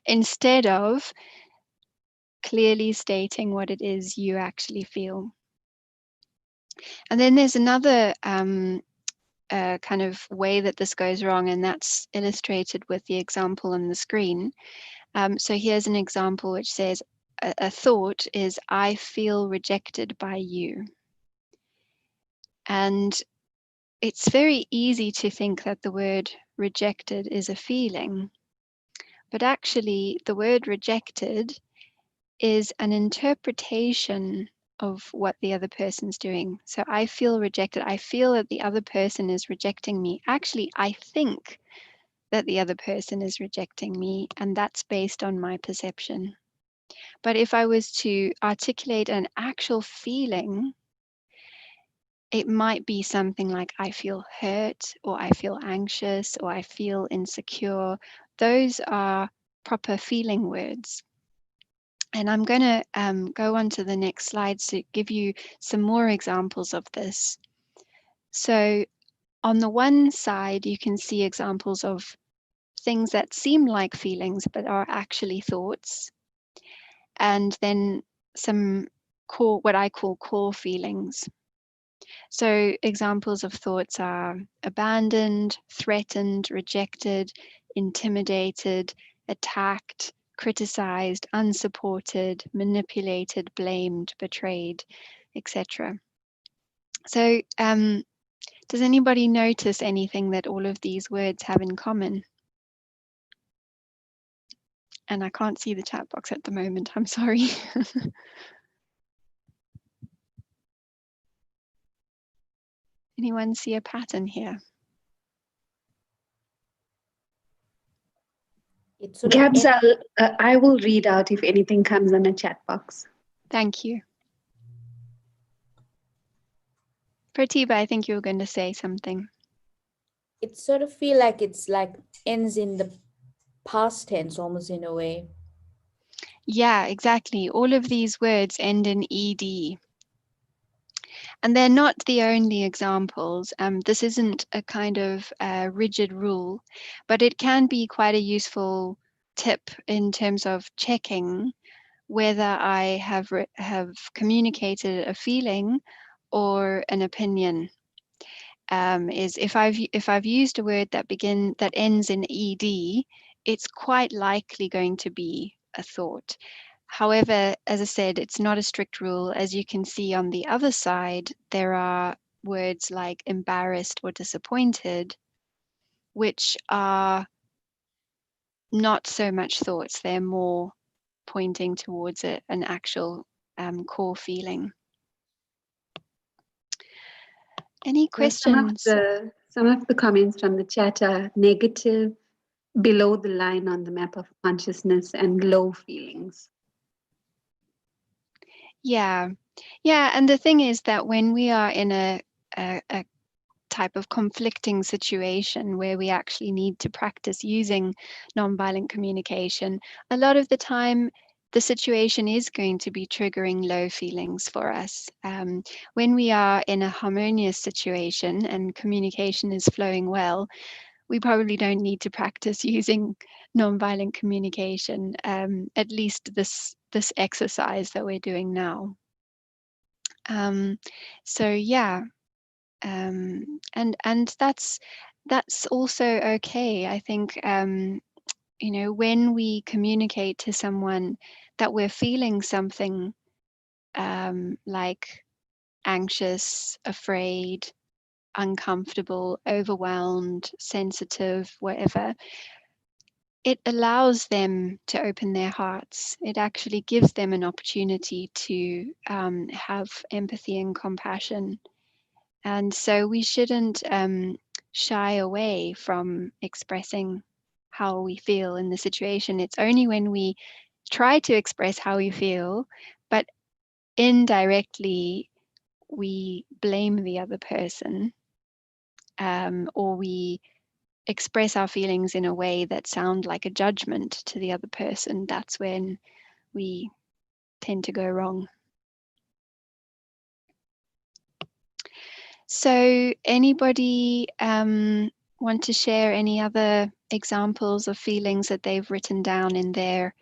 instead of clearly stating what it is you actually feel. And then there's another kind of way that this goes wrong, and that's illustrated with the example on the screen. So here's an example which says, a thought is, I feel rejected by you. And it's very easy to think that the word rejected is a feeling, but actually the word rejected is an interpretation of what the other person's doing. So I feel rejected. I feel that the other person is rejecting me. Actually, I think that the other person is rejecting me, and that's based on my perception. But if I was to articulate an actual feeling, it might be something like, I feel hurt, or I feel anxious, or I feel insecure. Those are proper feeling words. And I'm going to go on to the next slide to give you some more examples of this. So on the one side, you can see examples of things that seem like feelings but are actually thoughts. And then some core, what I call core feelings. So examples of thoughts are abandoned, threatened, rejected, intimidated, attacked, criticized, unsupported, manipulated, blamed, betrayed, etc. So does anybody notice anything that all of these words have in common? And I can't see the chat box at the moment, I'm sorry. Anyone see a pattern here? It's sort of Gabs, I will read out if anything comes on a chat box. Thank you. Pratibha, I think you were going to say something. it sort of feel like it's like ends in the past tense almost in a way. Yeah, exactly. All of these words end in ed. And they're not the only examples. This isn't a kind of rigid rule, but it can be quite a useful tip in terms of checking whether I have communicated a feeling or an opinion. Is if I've used a word that ends in ed, it's quite likely going to be a thought. However, as I said, it's not a strict rule. As you can see on the other side, there are words like embarrassed or disappointed, which are not so much thoughts. They're more pointing towards an actual core feeling. Any Yes, questions? some of the comments from the chat are negative, below the line on the map of consciousness, and low feelings. Yeah. And the thing is that when we are in a type of conflicting situation where we actually need to practice using nonviolent communication, a lot of the time the situation is going to be triggering low feelings for us. When we are in a harmonious situation and communication is flowing well, we probably don't need to practice using nonviolent communication, at least this exercise that we're doing now. So yeah, and that's also okay. I think when we communicate to someone that we're feeling something like anxious, afraid, uncomfortable, overwhelmed, sensitive, whatever, it allows them to open their hearts. It actually gives them an opportunity to have empathy and compassion. And so we shouldn't shy away from expressing how we feel in the situation. It's only when we try to express how we feel, but indirectly we blame the other person, or we express our feelings in a way that sound like a judgment to the other person, that's when we tend to go wrong. So anybody want to share any other examples of feelings that they've written down in there?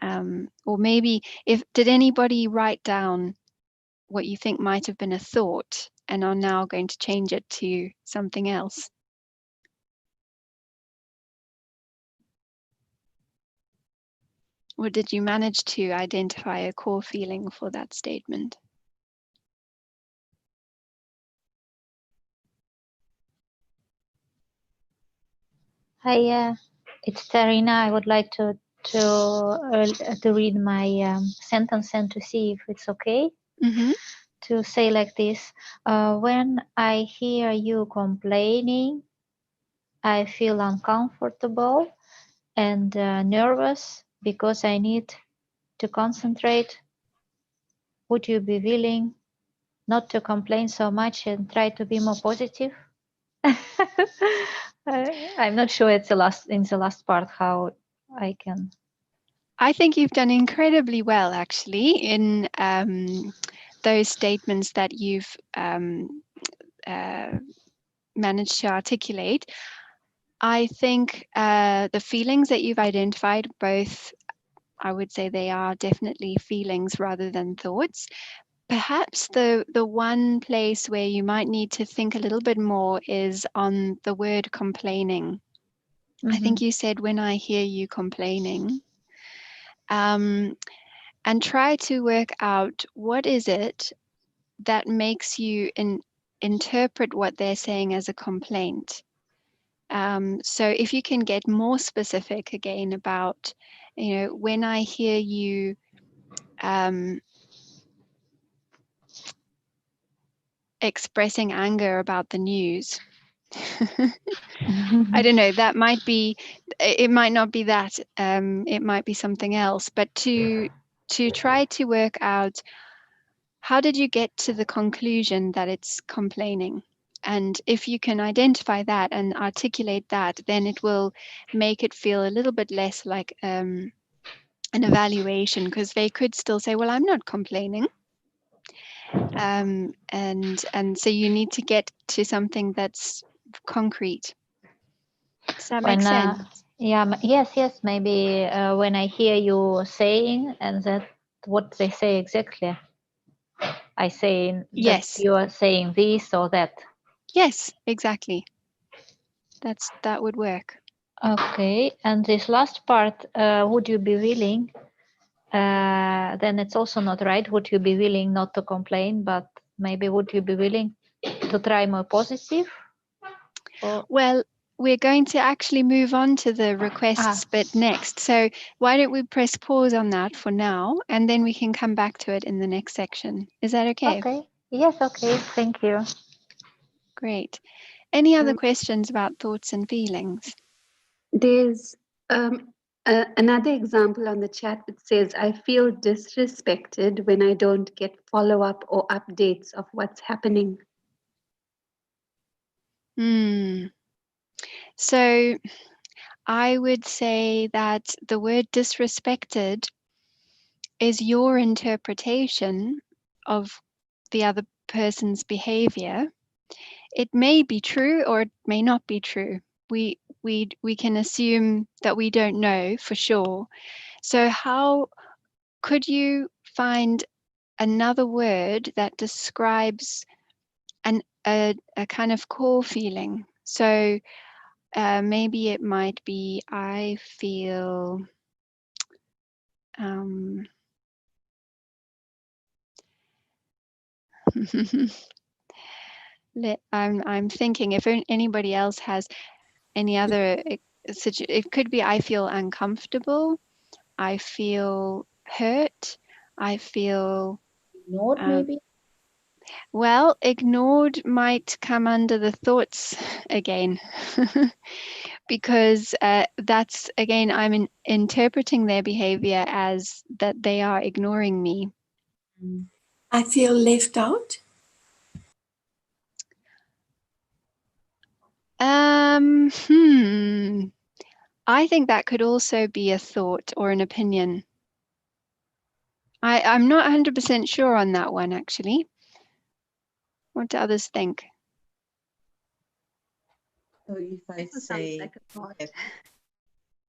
Or maybe did anybody write down what you think might have been a thought and are now going to change it to something else? Or did you manage to identify a core feeling for that statement? Hi, it's Tarina. I would like to read my sentence and to see if it's okay Mm-hmm. to say like this. When I hear you complaining, I feel uncomfortable and nervous because I need to concentrate. Would you be willing not to complain so much and try to be more positive? I'm not sure it's in the last part how I can. I think you've done incredibly well, actually, in those statements that you've managed to articulate. I think the feelings that you've identified, both, I would say they are definitely feelings rather than thoughts. Perhaps the one place where you might need to think a little bit more is on the word complaining. I think you said, when I hear you complaining, and try to work out what is it that makes you interpret what they're saying as a complaint. So if you can get more specific again about, when I hear you expressing anger about the news, I don't know, that might be, it might not be that, it might be something else, but to try to work out, how did you get to the conclusion that it's complaining? And if you can identify that and articulate that, then it will make it feel a little bit less like an evaluation, because they could still say, well, I'm not complaining. And so you need to get to something that's concrete. Does that make sense? Yes, maybe when I hear you saying, and that what they say exactly, I say that Yes. you are saying this or that. Yes, exactly. That would work. Okay, and this last part, would you be willing? Then it's also not right. Would you be willing not to complain, but maybe would you be willing to try more positive? Or... Well, we're going to actually move on to the requests bit next. So why don't we press pause on that for now, and then we can come back to it in the next section. Is that okay? Okay. Yes, okay. Thank you. Great. Any other questions about thoughts and feelings? There's another example on the chat. It says, I feel disrespected when I don't get follow-up or updates of what's happening. So I would say that the word disrespected is your interpretation of the other person's behavior. It may be true or it may not be true. We can assume that we don't know for sure. So how could you find another word that describes a kind of core feeling? So maybe it might be, I feel I'm thinking if anybody else has any other, it could be, I feel uncomfortable, I feel hurt, I feel Ignored, maybe? Well, ignored might come under the thoughts again, because that's, again, I'm interpreting their behavior as that they are ignoring me. I feel left out. I think that could also be a thought or an opinion. I'm not 100% sure on that one, actually. What do others think? So if I Also sounds say, like a thought. okay,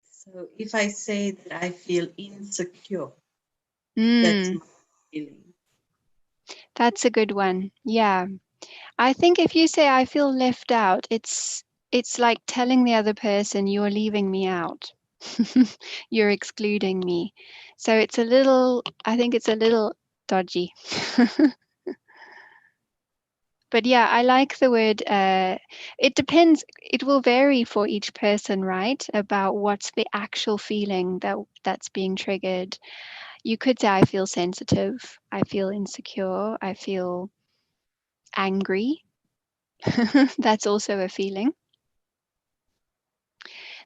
so if I say that I feel insecure, that's my feeling. That's a good one. Yeah. I think if you say I feel left out, it's like telling the other person you're leaving me out. You're excluding me. So I think it's a little dodgy. But yeah, I like the word, it depends, it will vary for each person, right? About what's the actual feeling that's being triggered. You could say, I feel sensitive, I feel insecure, I feel angry. That's also a feeling.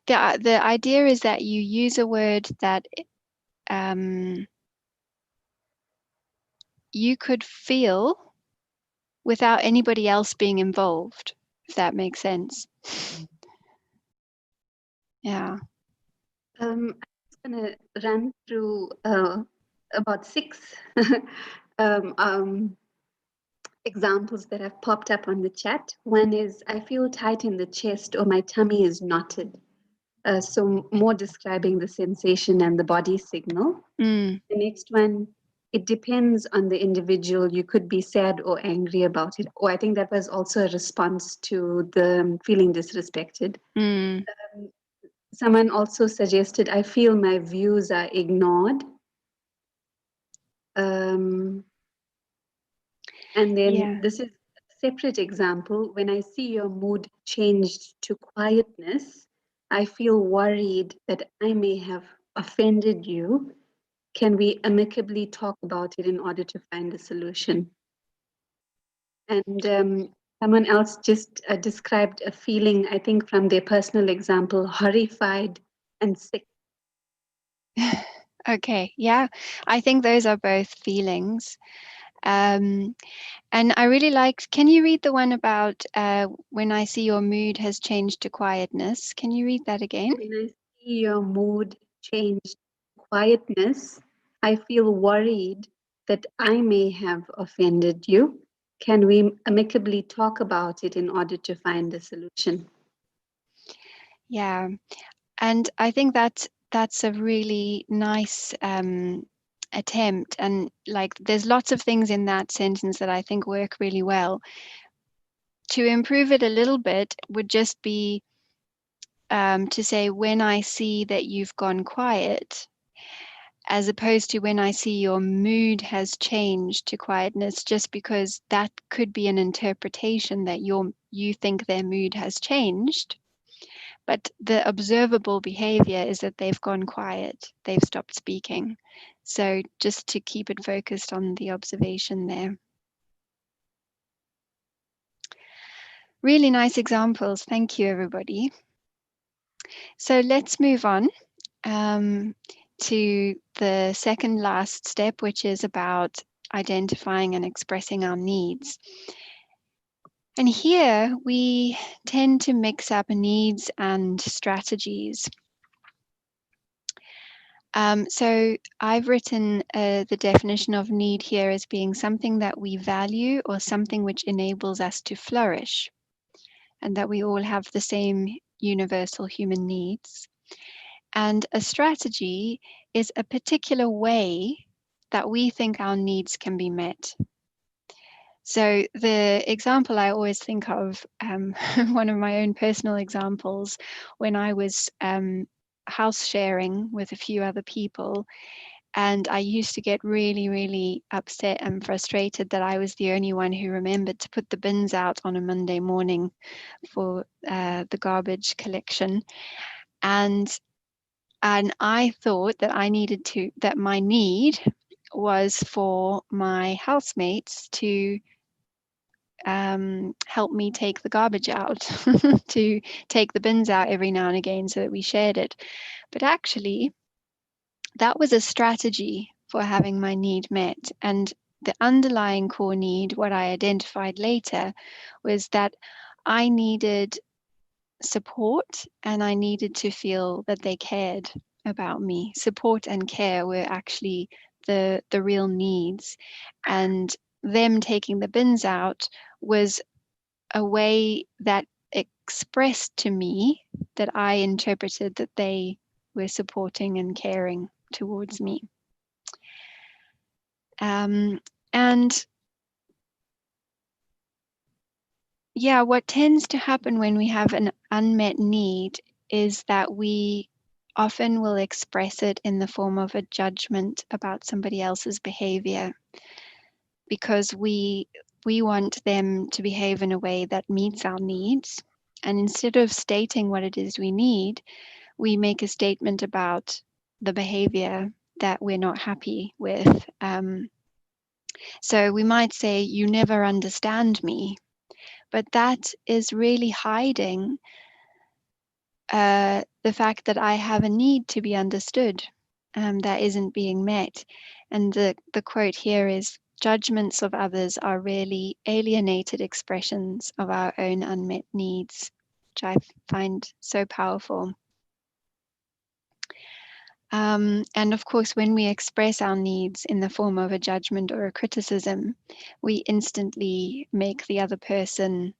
The idea is that you use a word that you could feel without anybody else being involved, if that makes sense. Yeah. I'm just going to run through about 6 examples that have popped up on the chat. One is I feel tight in the chest or my tummy is knotted. So more describing the sensation and the body signal. Mm. The next one, it depends on the individual. You could be sad or angry about it. Or I think that was also a response to the feeling disrespected. Mm. Someone also suggested, I feel my views are ignored. And then this is a separate example. When I see your mood changed to quietness, I feel worried that I may have offended you. Can we amicably talk about it in order to find a solution? And someone else just described a feeling, I think from their personal example, horrified and sick. Okay, yeah, I think those are both feelings. And I really liked, can you read the one about when I see your mood has changed to quietness? Can you read that again? When I see your mood change to quietness, I feel worried that I may have offended you. Can we amicably talk about it in order to find a solution? Yeah, and I think that's a really nice attempt, and like there's lots of things in that sentence that I think work really well. To improve it a little bit would just be to say, when I see that you've gone quiet, as opposed to when I see your mood has changed to quietness, just because that could be an interpretation that you think their mood has changed. But the observable behavior is that they've gone quiet, they've stopped speaking. So just to keep it focused on the observation there. Really nice examples. Thank you, everybody. So let's move on to the second last step, which is about identifying and expressing our needs. And here we tend to mix up needs and strategies. So I've written the definition of need here as being something that we value or something which enables us to flourish, and that we all have the same universal human needs. And a strategy is a particular way that we think our needs can be met. So the example I always think of, one of my own personal examples, when I was house sharing with a few other people, and I used to get really, really upset and frustrated that I was the only one who remembered to put the bins out on a Monday morning for the garbage collection. And I thought that that my need was for my housemates to help me take the garbage out, to take the bins out every now and again so that we shared it. But actually, that was a strategy for having my need met. And the underlying core need, what I identified later, was that I needed support, and I needed to feel that they cared about me. Support and care were actually the real needs, and them taking the bins out was a way that expressed to me that I interpreted that they were supporting and caring towards me. And yeah, what tends to happen when we have an unmet need is that we often will express it in the form of a judgment about somebody else's behavior, because we want them to behave in a way that meets our needs. And instead of stating what it is we need, we make a statement about the behavior that we're not happy with. So we might say, "You never understand me," but that is really hiding the fact that I have a need to be understood that isn't being met. And the quote here is, "Judgments of others are really alienated expressions of our own unmet needs," which I find so powerful. And of course, when we express our needs in the form of a judgment or a criticism, we instantly make the other person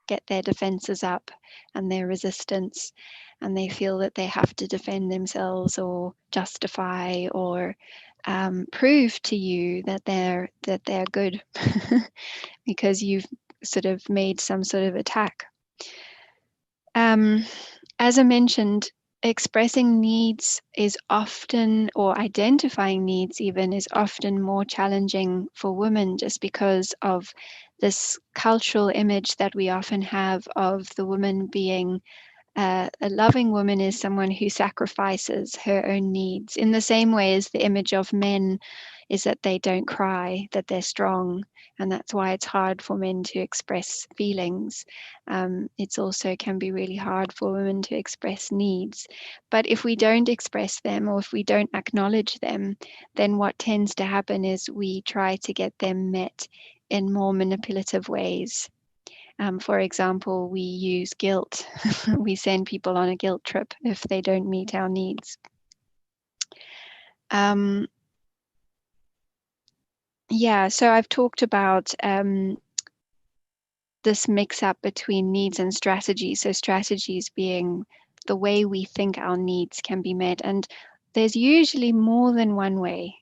get their defenses up and their resistance, and they feel that they have to defend themselves or justify or prove to you that they're good because you've sort of made some sort of attack. As I mentioned, expressing needs is often, or identifying needs even, is often more challenging for women, just because of this cultural image that we often have of the woman being a loving woman is someone who sacrifices her own needs, in the same way as the image of men is that they don't cry, that they're strong, and that's why it's hard for men to express feelings. It's also can be really hard for women to express needs. But if we don't express them, or if we don't acknowledge them, then what tends to happen is we try to get them met in more manipulative ways. For example, we use guilt. We send people on a guilt trip if they don't meet our needs. Yeah, so I've talked about this mix-up between needs and strategies. So strategies being the way we think our needs can be met. And there's usually more than one way.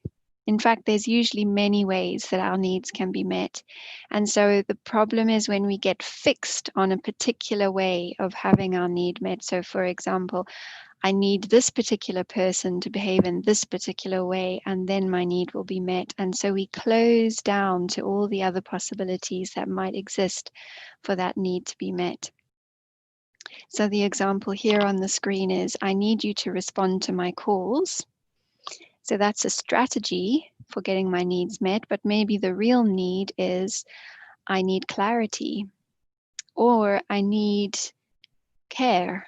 In fact, there's usually many ways that our needs can be met. And so the problem is when we get fixed on a particular way of having our need met. So for example, I need this particular person to behave in this particular way, and then my need will be met. And so we close down to all the other possibilities that might exist for that need to be met. So the example here on the screen is, I need you to respond to my calls. So that's a strategy for getting my needs met, but maybe the real need is, I need clarity, or I need care.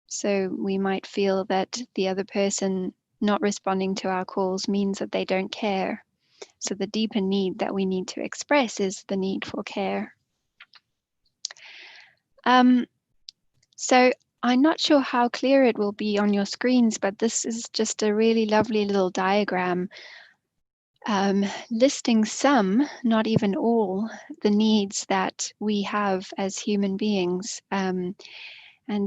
So we might feel that the other person not responding to our calls means that they don't care. So the deeper need that we need to express is the need for care. So I'm not sure how clear it will be on your screens, but this is just a really lovely little diagram listing some, not even all, the needs that we have as human beings. And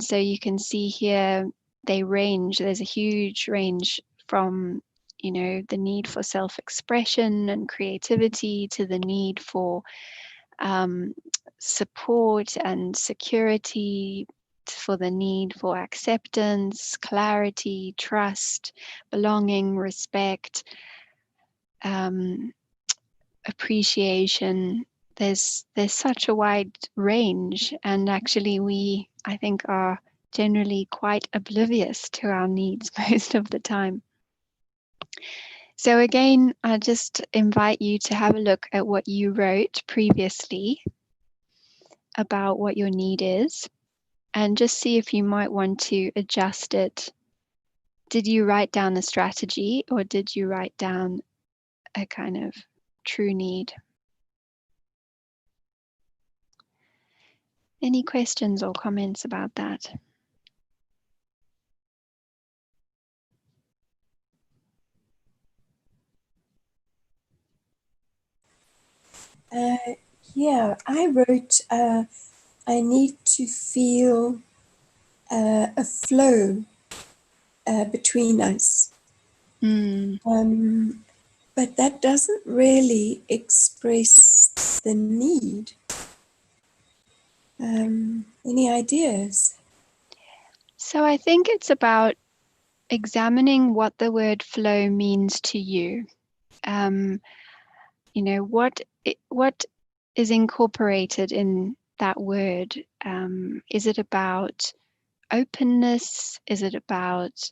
so you can see here, they range, there's a huge range from, the need for self-expression and creativity to the need for support and security, for the need for acceptance, clarity, trust, belonging, respect, appreciation. There's such a wide range, and actually we, I think, are generally quite oblivious to our needs most of the time. So again, I just invite you to have a look at what you wrote previously about what your need is, and just see if you might want to adjust it. Did you write down a strategy, or did you write down a kind of true need? Any questions or comments about that? Yeah, I wrote, I need to feel a flow between us. But that doesn't really express the need. Any ideas? So I think it's about examining what the word flow means to you. You know, what is incorporated in that word? Is it about openness? Is it about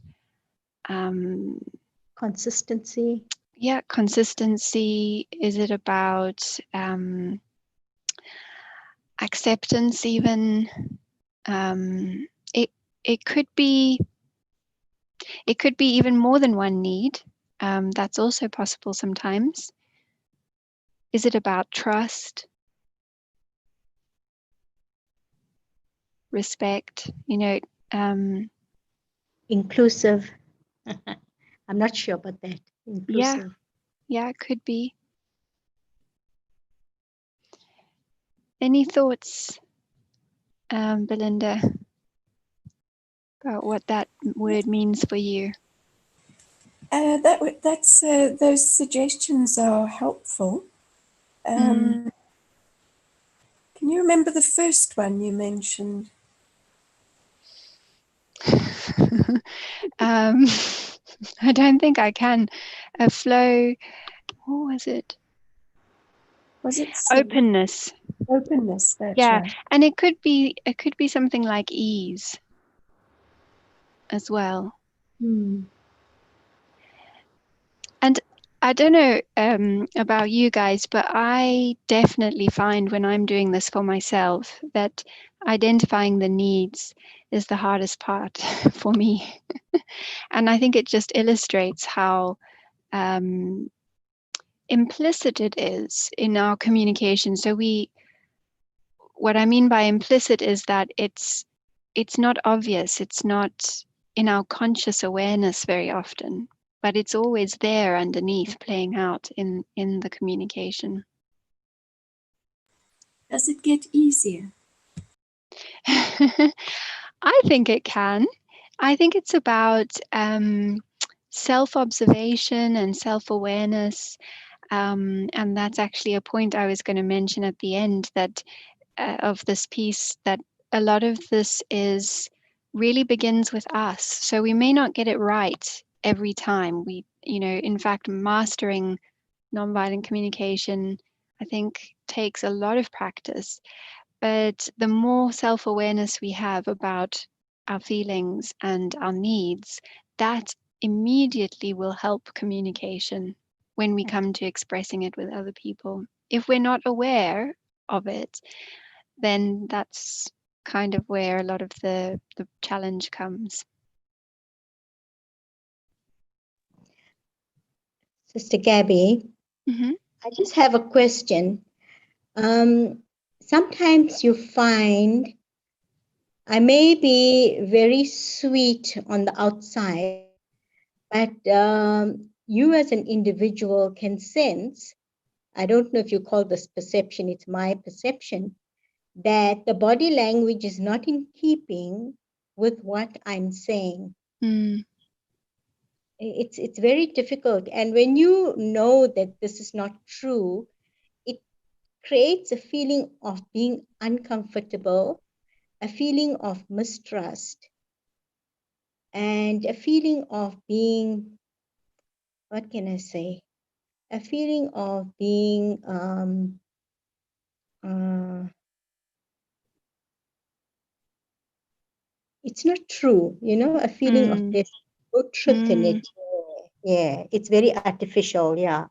consistency? Yeah, consistency. Is it about acceptance? Even it could be even more than one need. That's also possible sometimes. Is it about trust, respect? You know, Inclusive. I'm not sure about that. Inclusive. Yeah, it could be. Any thoughts, Belinda, about what that word means for you? Those suggestions are helpful. Can you remember the first one you mentioned? I don't think I can. A flow. What was it? Was it Openness? Openness. That's Yeah, right. and it could be something like ease as well. And I don't know about you guys, but I definitely find when I'm doing this for myself that identifying the needs is the hardest part for me. And I think it just illustrates how implicit it is in our communication. So what I mean by implicit is that it's not obvious. It's not in our conscious awareness very often, but it's always there underneath, playing out in the communication. Does it get easier? I think it can. I think it's about self-observation and self-awareness. And that's actually a point I was going to mention at the end, that of this piece, that a lot of this really begins with us. So we may not get it right every time. In fact, mastering nonviolent communication, I think, takes a lot of practice. But the more self-awareness we have about our feelings and our needs, that immediately will help communication when we come to expressing it with other people. If we're not aware of it, then that's kind of where a lot of the challenge comes. Sister Gabby, I just have a question. Sometimes you find I may be very sweet on the outside, but you as an individual can sense, I don't know if you call this perception, it's my perception, that the body language is not in keeping with what I'm saying. It's very difficult. And when you know that this is not true, it creates a feeling of being uncomfortable, a feeling of mistrust, and a feeling of being, what can I say? A feeling of being it's not true, a feeling of there's no truth in it. Yeah, it's very artificial. Yeah.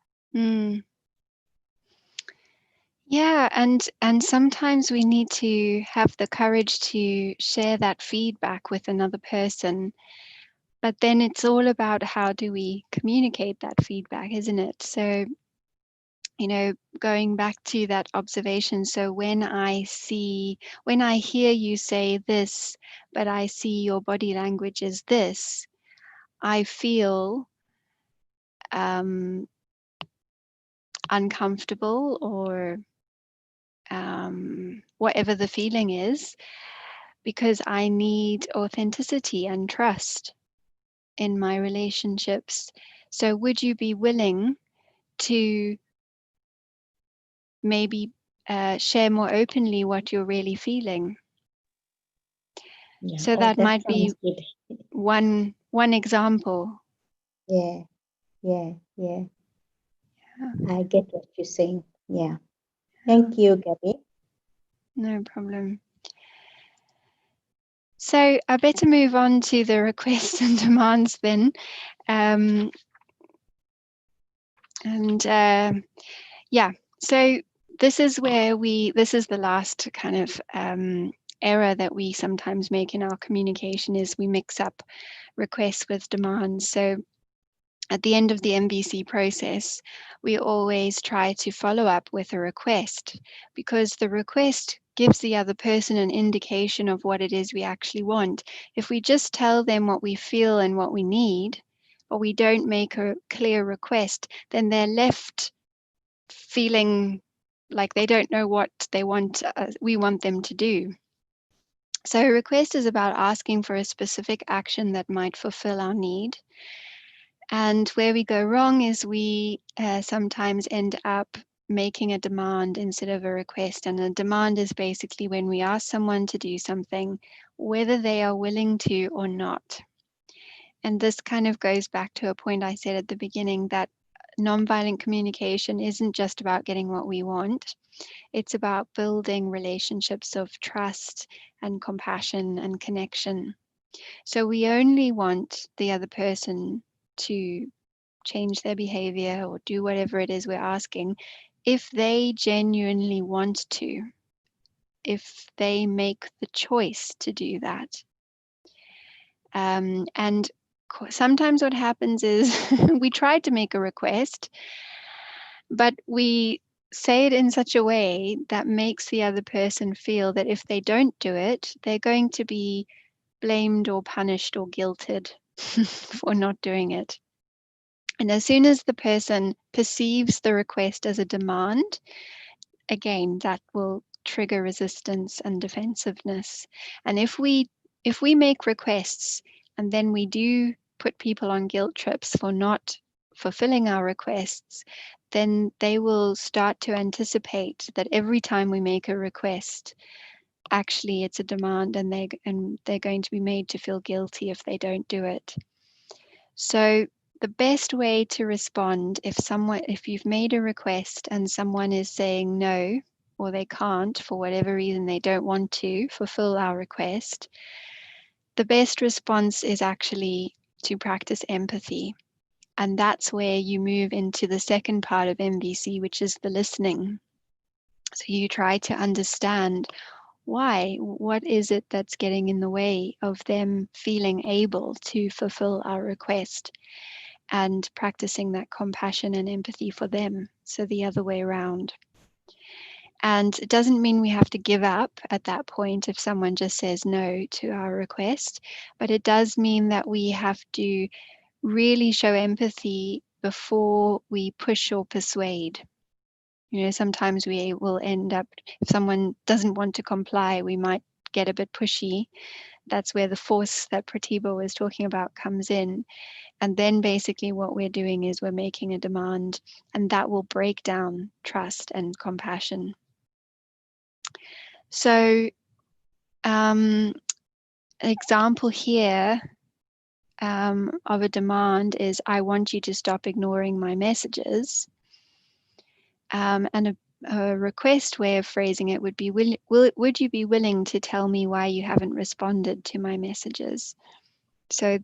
Yeah, and sometimes we need to have the courage to share that feedback with another person. But then it's all about how do we communicate that feedback, isn't it? So going back to that observation. So when I hear you say this, but I see your body language is this, I feel uncomfortable, or whatever the feeling is, because I need authenticity and trust in my relationships. So would you be willing to maybe share more openly what you're really feeling? Yeah. So Oh, that that might be sounds good. one example. Yeah, yeah, yeah. I get what you're saying. Yeah. Thank you, Gabby. No problem. So I better move on to the requests and demands then. Yeah, so this is the last kind of error that we sometimes make in our communication, is we mix up requests with demands. So at the end of the MBC process, we always try to follow up with a request, because the request gives the other person an indication of what it is we actually want. If we just tell them what we feel and what we need, but we don't make a clear request, then they're left feeling like they don't know what they want, we want them to do. So a request is about asking for a specific action that might fulfill our need. And where we go wrong is we sometimes end up making a demand instead of a request. And a demand is basically when we ask someone to do something, whether they are willing to or not. And this kind of goes back to a point I said at the beginning, that nonviolent communication isn't just about getting what we want. It's about building relationships of trust and compassion and connection. So we only want the other person to change their behavior or do whatever it is we're asking if they genuinely want to, if they make the choice to do that. And sometimes what happens is we try to make a request, but we say it in such a way that makes the other person feel that if they don't do it, they're going to be blamed or punished or guilted for not doing it. And as soon as the person perceives the request as a demand, again, that will trigger resistance and defensiveness. And if we make requests and then we do put people on guilt trips for not fulfilling our requests, then they will start to anticipate that every time we make a request, actually it's a demand, and they're going to be made to feel guilty if they don't do it. So the best way to respond if you've made a request and someone is saying no, or they can't, for whatever reason they don't want to fulfill our request, the best response is actually to practice empathy. And that's where you move into the second part of MVC, which is the listening. So you try to understand why, what is it that's getting in the way of them feeling able to fulfill our request, and practicing that compassion and empathy for them. So the other way around. And it doesn't mean we have to give up at that point if someone just says no to our request, but it does mean that we have to really show empathy before we push or persuade. Sometimes we will end up, if someone doesn't want to comply, we might get a bit pushy. That's where the force that Pratibha was talking about comes in. And then basically what we're doing is we're making a demand, and that will break down trust and compassion. So an example here of a demand is, I want you to stop ignoring my messages. And a request way of phrasing it would be, would you be willing to tell me why you haven't responded to my messages? So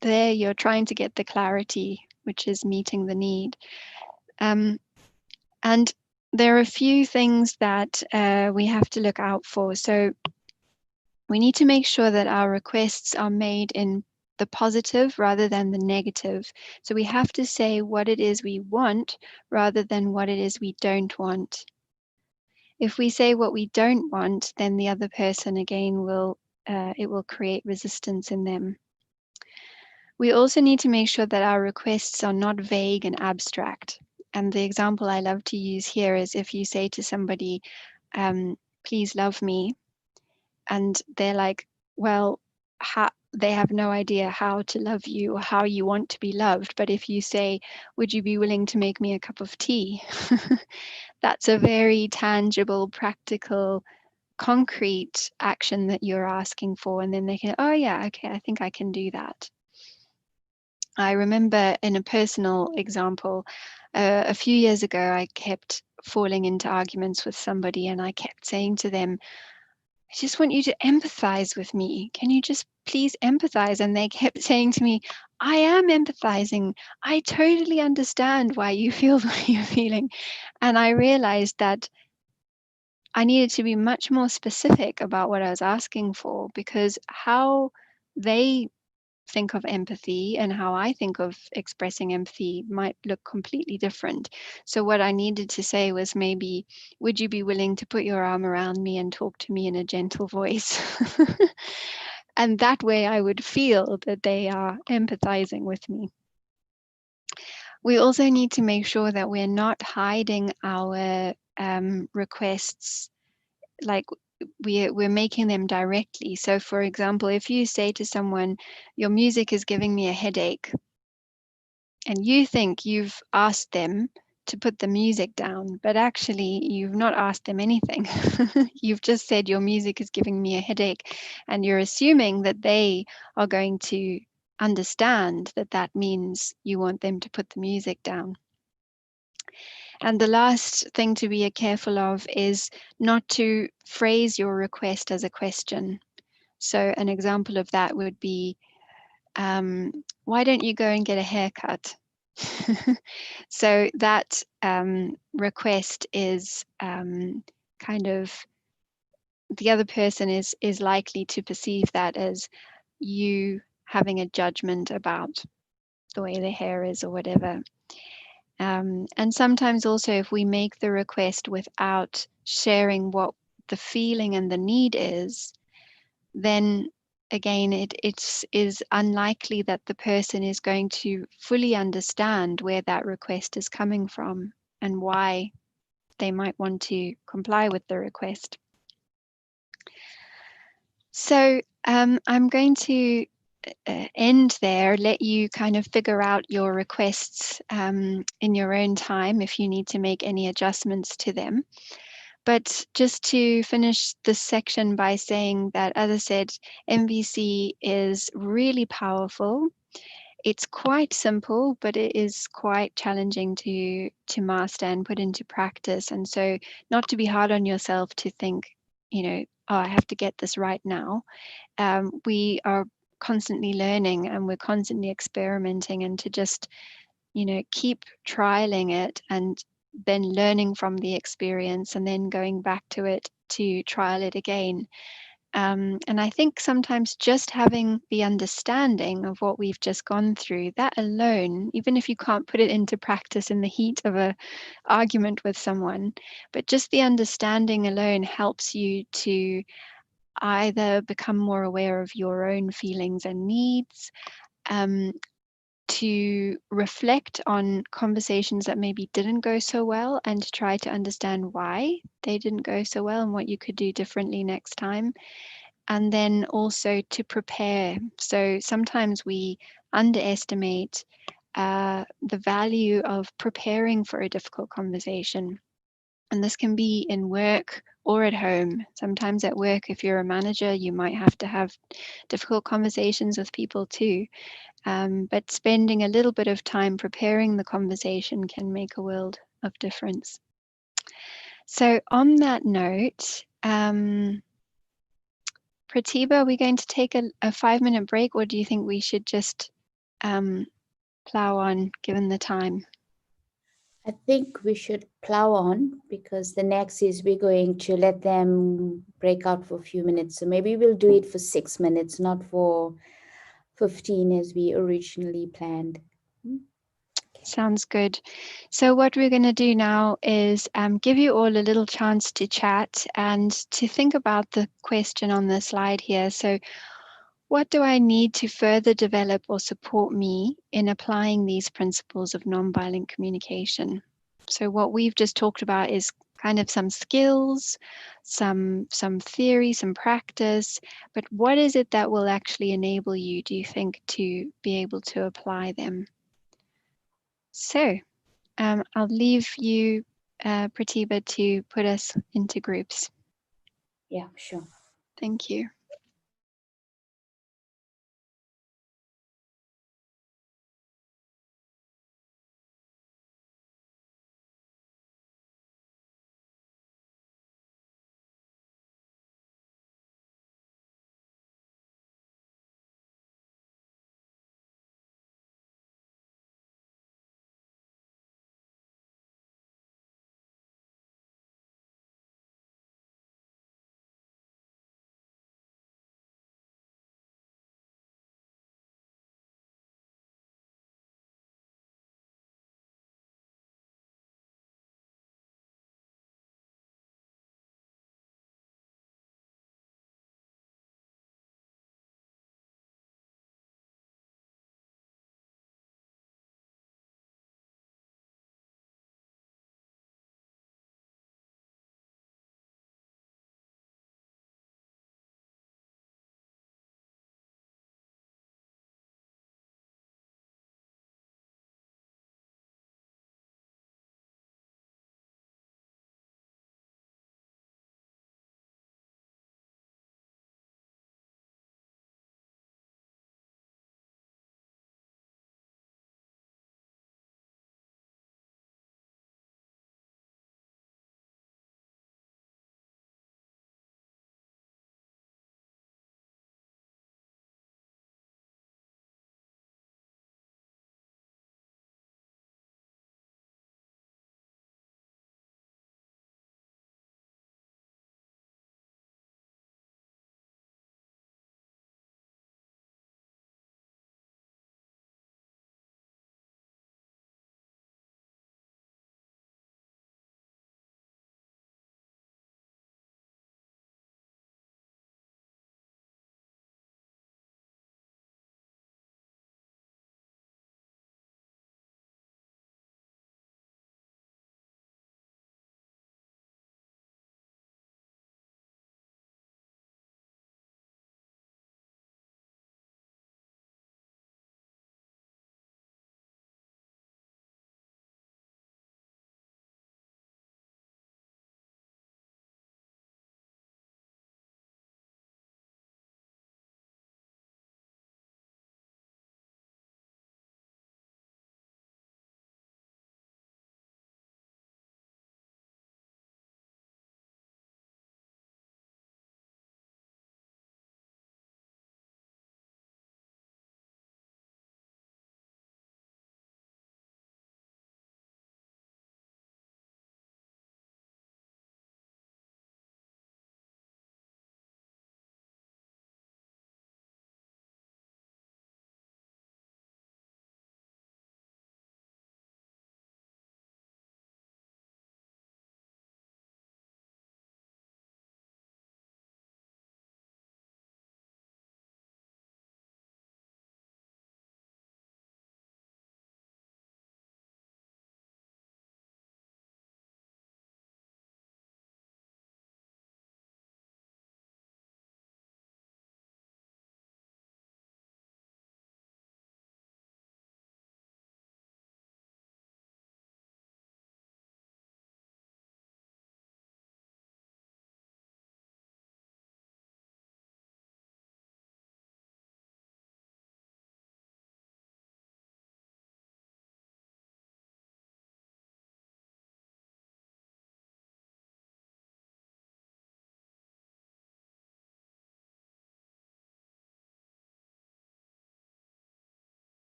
there you're trying to get the clarity, which is meeting the need. And there are a few things that we have to look out for. So we need to make sure that our requests are made in the positive rather than the negative. So we have to say what it is we want rather than what it is we don't want. If we say what we don't want, then the other person again will, it will create resistance in them. We also need to make sure that our requests are not vague and abstract. And the example I love to use here is if you say to somebody, please love me, and they're like, well, they have no idea how to love you or how you want to be loved. But if you say, would you be willing to make me a cup of tea? That's a very tangible, practical, concrete action that you're asking for. And then they can, oh yeah, okay, I think I can do that. I remember in a personal example, a few years ago, I kept falling into arguments with somebody and I kept saying to them, I just want you to empathize with me. Can you just please empathize? And they kept saying to me, I am empathizing. I totally understand why you feel the way you're feeling. And I realized that I needed to be much more specific about what I was asking for, because how they think of empathy and how I think of expressing empathy might look completely different. So what I needed to say was maybe, would you be willing to put your arm around me and talk to me in a gentle voice? And that way I would feel that they are empathizing with me. We also need to make sure that we're not hiding our requests, like we're making them directly. So for example, if you say to someone, your music is giving me a headache, and you think you've asked them to put the music down, but actually you've not asked them anything. You've just said your music is giving me a headache, and you're assuming that they are going to understand that that means you want them to put the music down. And the last thing to be careful of is not to phrase your request as a question. So an example of that would be, why don't you go and get a haircut? So that request is kind of, the other person is likely to perceive that as you having a judgment about the way the hair is or whatever. And sometimes also if we make the request without sharing what the feeling and the need is, then again, it is unlikely that the person is going to fully understand where that request is coming from and why they might want to comply with the request. So I'm going to end there, let you kind of figure out your requests in your own time if you need to make any adjustments to them. But just to finish this section by saying that, as I said, MVC is really powerful. It's quite simple, but it is quite challenging to master and put into practice. And so not to be hard on yourself to think, you know, oh, I have to get this right now. We are constantly learning and we're constantly experimenting, and to just, you know, keep trialing it and then learning from the experience and then going back to it to trial it again. And I think sometimes just having the understanding of what we've just gone through, that alone, even if you can't put it into practice in the heat of an argument with someone, but just the understanding alone helps you to either become more aware of your own feelings and needs, to reflect on conversations that maybe didn't go so well and to try to understand why they didn't go so well and what you could do differently next time. And then also to prepare. So sometimes we underestimate the value of preparing for a difficult conversation. And this can be in work or at home. Sometimes at work, if you're a manager, you might have to have difficult conversations with people too. But spending a little bit of time preparing the conversation can make a world of difference. So on that note, Pratibha, are we going to take a 5-minute break, or do you think we should just plow on given the time? I think we should plow on, because the next is we're going to let them break out for a few minutes. So maybe we'll do it for 6 minutes, not for 15 as we originally planned. Sounds good. So what we're going to do now is give you all a little chance to chat and to think about the question on the slide here. So what do I need to further develop or support me in applying these principles of nonviolent communication? So what we've just talked about is kind of some skills, some theory, some practice, but what is it that will actually enable you, do you think, to be able to apply them? So I'll leave you, Pratibha, to put us into groups. Yeah, sure. Thank you.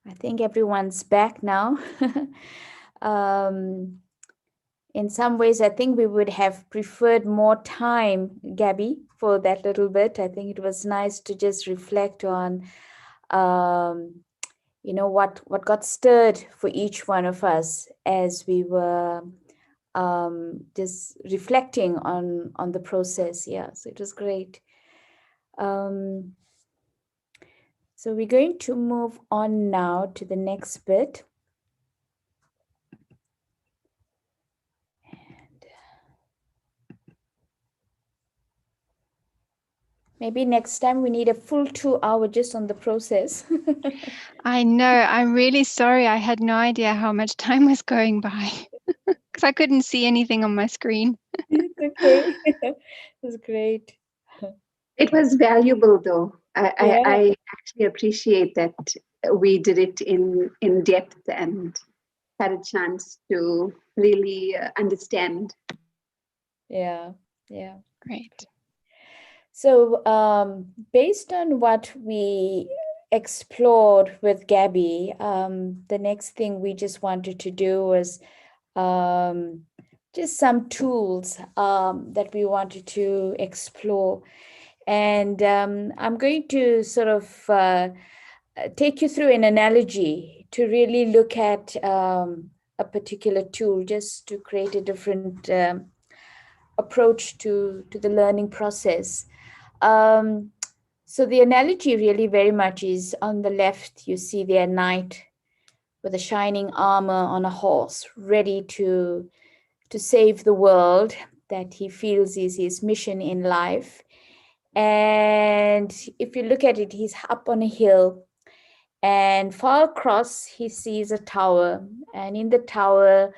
I think everyone's back now. um, in some ways, I think we would have preferred more time, Gabby, for that little bit. I think it was nice to just reflect on, what got stirred for each one of us as we were just reflecting on the process. Yeah, so it was great. So we're going to move on now to the next bit. Maybe next time we need a full 2 hour just on the process. I know. I'm really sorry. I had no idea how much time was going by because I couldn't see anything on my screen. It's okay. It was great. It was valuable, though. Yeah. I actually appreciate that we did it in depth and had a chance to really understand. Yeah. Great. So based on what we explored with Gabby, the next thing we just wanted to do was just some tools that we wanted to explore. And I'm going to sort of take you through an analogy to really look at a particular tool, just to create a different approach to the learning process. So the analogy really very much is on the left, you see their knight with a shining armor on a horse, ready to save the world that he feels is his mission in life. And if you look at it, he's up on a hill, and far across he sees a tower, and in the tower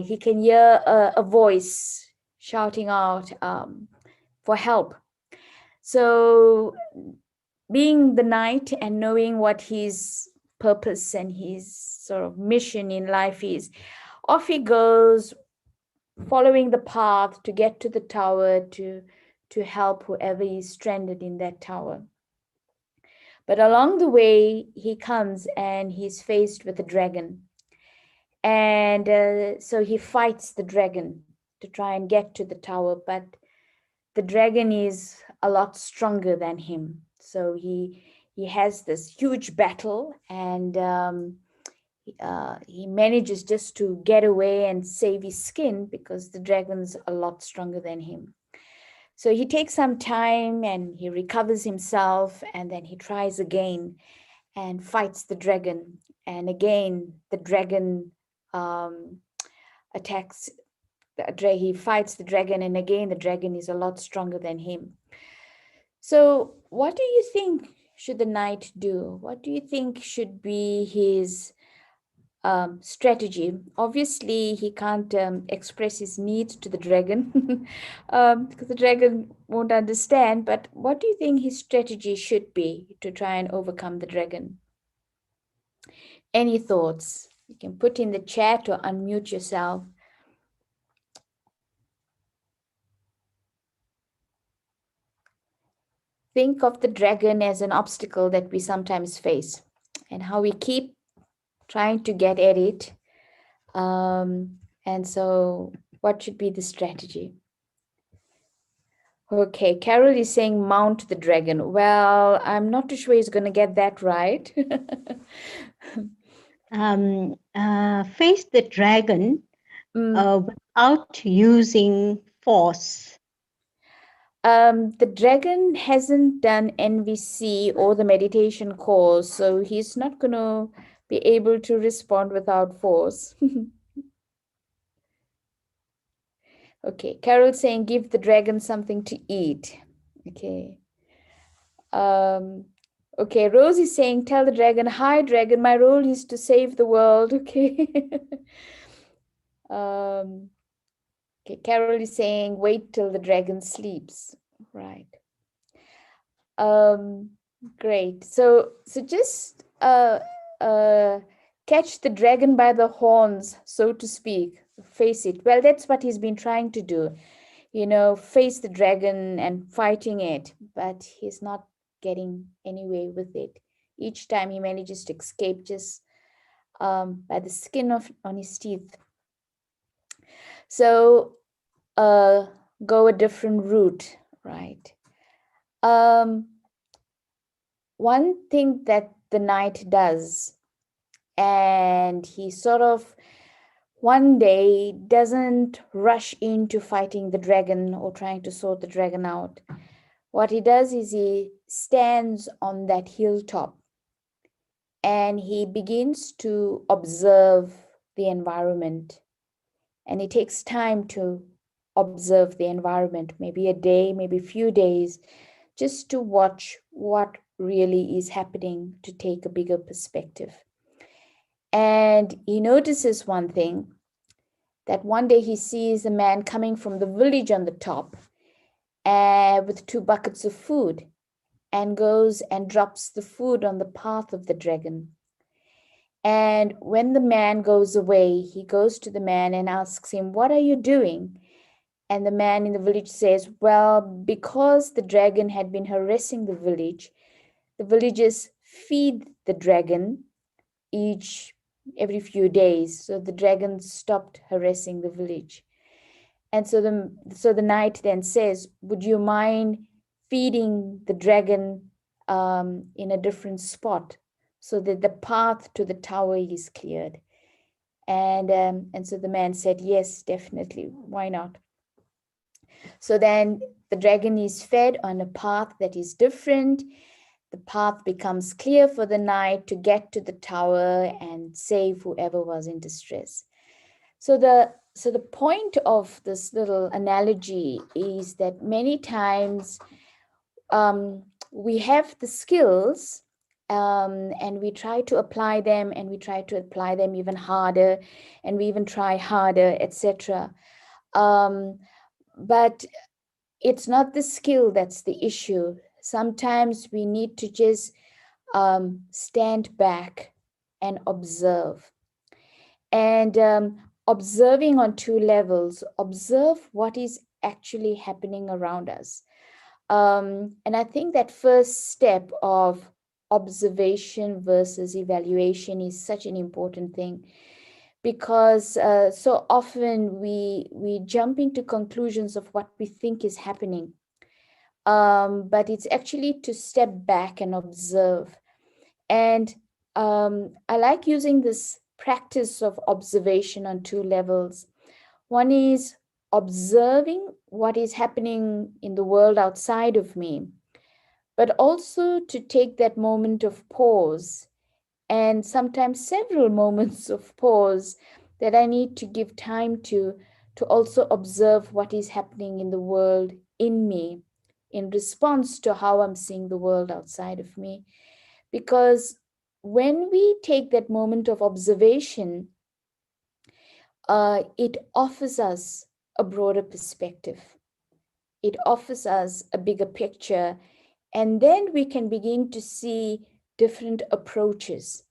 he can hear a voice shouting out for help. So being the knight and knowing what his purpose and his sort of mission in life is, off he goes, following the path to get to the tower to help whoever is stranded in that tower. But along the way, he comes and he's faced with a dragon. And so he fights the dragon to try and get to the tower, but the dragon is a lot stronger than him. So he has this huge battle, and he manages just to get away and save his skin because the dragon's a lot stronger than him. So he takes some time and he recovers himself, and then he tries again and fights the dragon. And again, the dragon attacks. He fights the dragon, and again, the dragon is a lot stronger than him. So, what do you think should the knight do? What do you think should be his strategy? Obviously, he can't express his needs to the dragon because the dragon won't understand. But what do you think his strategy should be to try and overcome the dragon? Any thoughts? You can put in the chat or unmute yourself. Think of the dragon as an obstacle that we sometimes face and how we keep trying to get at it. And so, what should be the strategy? Okay, Carol is saying mount the dragon. Well, I'm not too sure he's going to get that right. Face the dragon without using force. The dragon hasn't done NVC or the meditation course, so he's not going to be able to respond without force. Okay, Carol saying give the dragon something to eat. Okay. Okay, Rose is saying tell the dragon, hi dragon, my role is to save the world. Okay. Okay, Carol is saying wait till the dragon sleeps. Right. Great. So just catch the dragon by the horns, so to speak. Face it. Well, that's what he's been trying to do. Face the dragon and fighting it, but he's not getting anywhere with it. Each time he manages to escape just by the skin on his teeth. So go a different route, right? One thing that the knight does, and he sort of one day doesn't rush into fighting the dragon or trying to sort the dragon out. What he does is he stands on that hilltop and he begins to observe the environment. And it takes time to observe the environment, maybe a day, maybe a few days, just to watch what really is happening, to take a bigger perspective. And he notices one thing, that one day he sees a man coming from the village on the top with 2 buckets of food, and goes and drops the food on the path of the dragon. And when the man goes away, he goes to the man and asks him, "What are you doing?" And the man in the village says, "Well, because the dragon had been harassing the villagers feed the dragon every few days. So the dragon stopped harassing the village." And so the knight then says, "Would you mind feeding the dragon in a different spot so that the path to the tower is cleared?" And so the man said, "Yes, definitely. Why not?" So then the dragon is fed on a path that is different. The path becomes clear for the knight to get to the tower and save whoever was in distress. So the point of this little analogy is that many times we have the skills and we try to apply them, and we try to apply them even harder, and we even try harder, etc. But it's not the skill that's the issue. Sometimes we need to just stand back and observe. And observing on 2 levels, observe what is actually happening around us. And I think that first step of observation versus evaluation is such an important thing, because so often we jump into conclusions of what we think is happening. But it's actually to step back and observe. And I like using this practice of observation on 2 levels. One is observing what is happening in the world outside of me, but also to take that moment of pause, and sometimes several moments of pause that I need to give time to also observe what is happening in the world in me in response to how I'm seeing the world outside of me. Because when we take that moment of observation, it offers us a broader perspective. It offers us a bigger picture. And then we can begin to see different approaches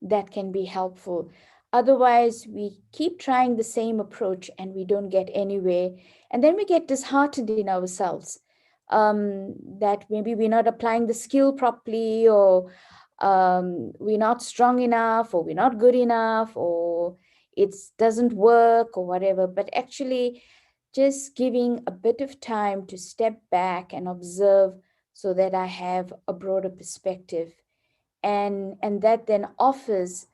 that can be helpful. Otherwise, we keep trying the same approach and we don't get anywhere. And then we get disheartened in ourselves, that maybe we're not applying the skill properly, or we're not strong enough, or we're not good enough, or it doesn't work, or whatever. But actually, just giving a bit of time to step back and observe so that I have a broader perspective. And that then offers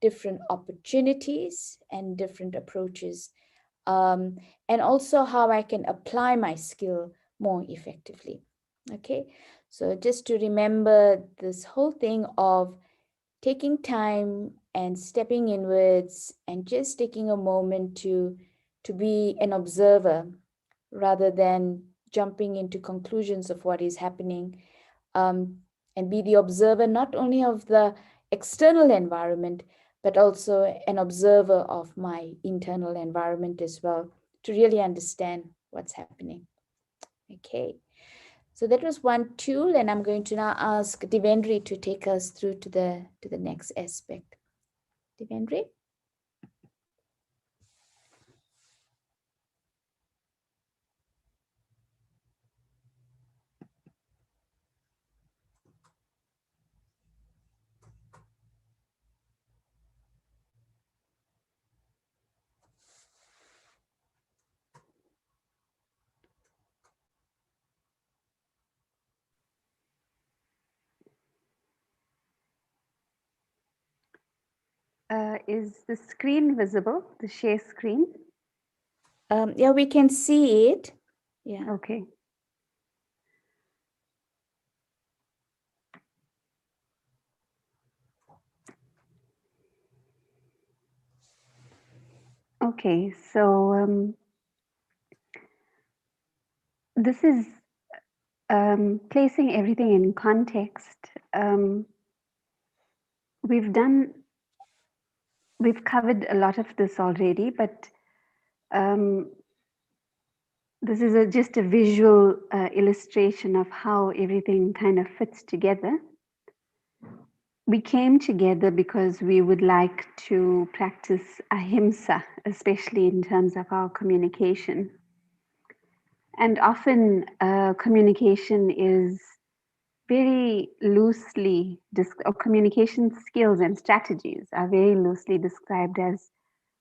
different opportunities and different approaches, and also how I can apply my skill more effectively. Okay, so just to remember this whole thing of taking time and stepping inwards and just taking a moment to be an observer rather than jumping into conclusions of what is happening, and be the observer not only of the external environment, but also an observer of my internal environment as well, to really understand what's happening. Okay, so that was one tool, and I'm going to now ask Devendri to take us through to the next aspect. Devendri? Is the screen visible, the share screen? Yeah, we can see it. Yeah. Okay. Okay, so this is placing everything in context. We've covered a lot of this already, but this is just a visual illustration of how everything kind of fits together. We came together because we would like to practice Ahimsa, especially in terms of our communication. And often communication is very loosely, or communication skills and strategies are very loosely described as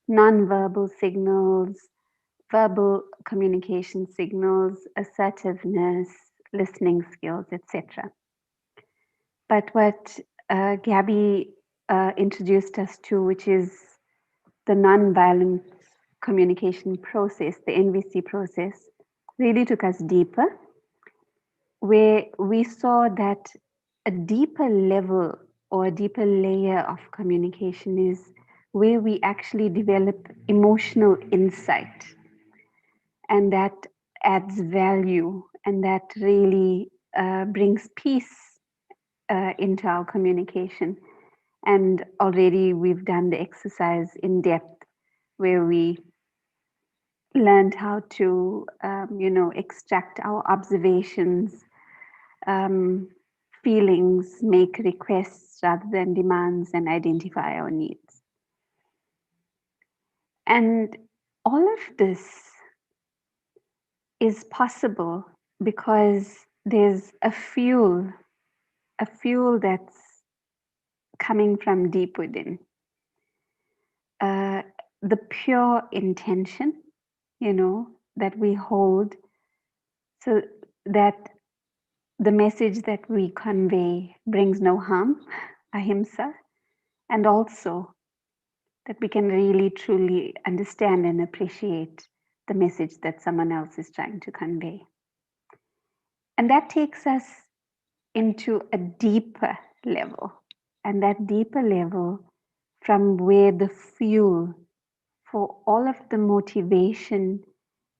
nonverbal signals, verbal communication signals, assertiveness, listening skills, etc. But what Gabby introduced us to, which is the nonviolent communication process, the NVC process, really took us deeper, where we saw that a deeper level or a deeper layer of communication is where we actually develop emotional insight, and that adds value, and that really brings peace into our communication. And already we've done the exercise in depth where we learned how to, extract our observations, feelings, make requests rather than demands, and identify our needs. And all of this is possible because there's a fuel that's coming from deep within. The pure intention, that we hold, so that the message that we convey brings no harm, ahimsa, and also that we can really truly understand and appreciate the message that someone else is trying to convey. And that takes us into a deeper level, and that deeper level from where the fuel for all of the motivation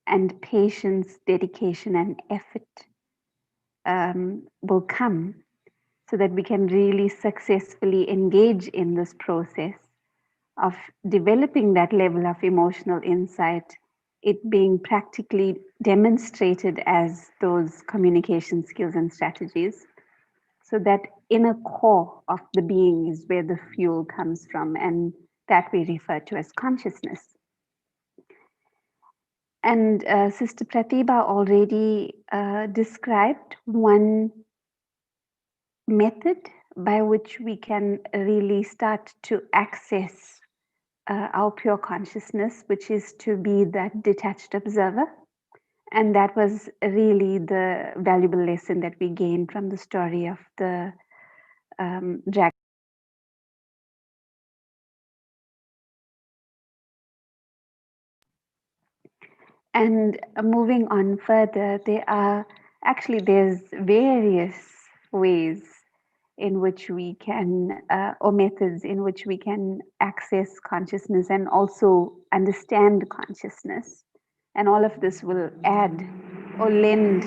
and patience, dedication, and effort will come, so that we can really successfully engage in this process of developing that level of emotional insight, it being practically demonstrated as those communication skills and strategies. So that inner core of the being is where the fuel comes from, and that we refer to as consciousness. And Sister Pratibha already described one method by which we can really start to access our pure consciousness, which is to be that detached observer. And that was really the valuable lesson that we gained from the story of the dragon. And moving on further, there's various ways in which we can, or methods in which we can access consciousness and also understand consciousness. And all of this will add or lend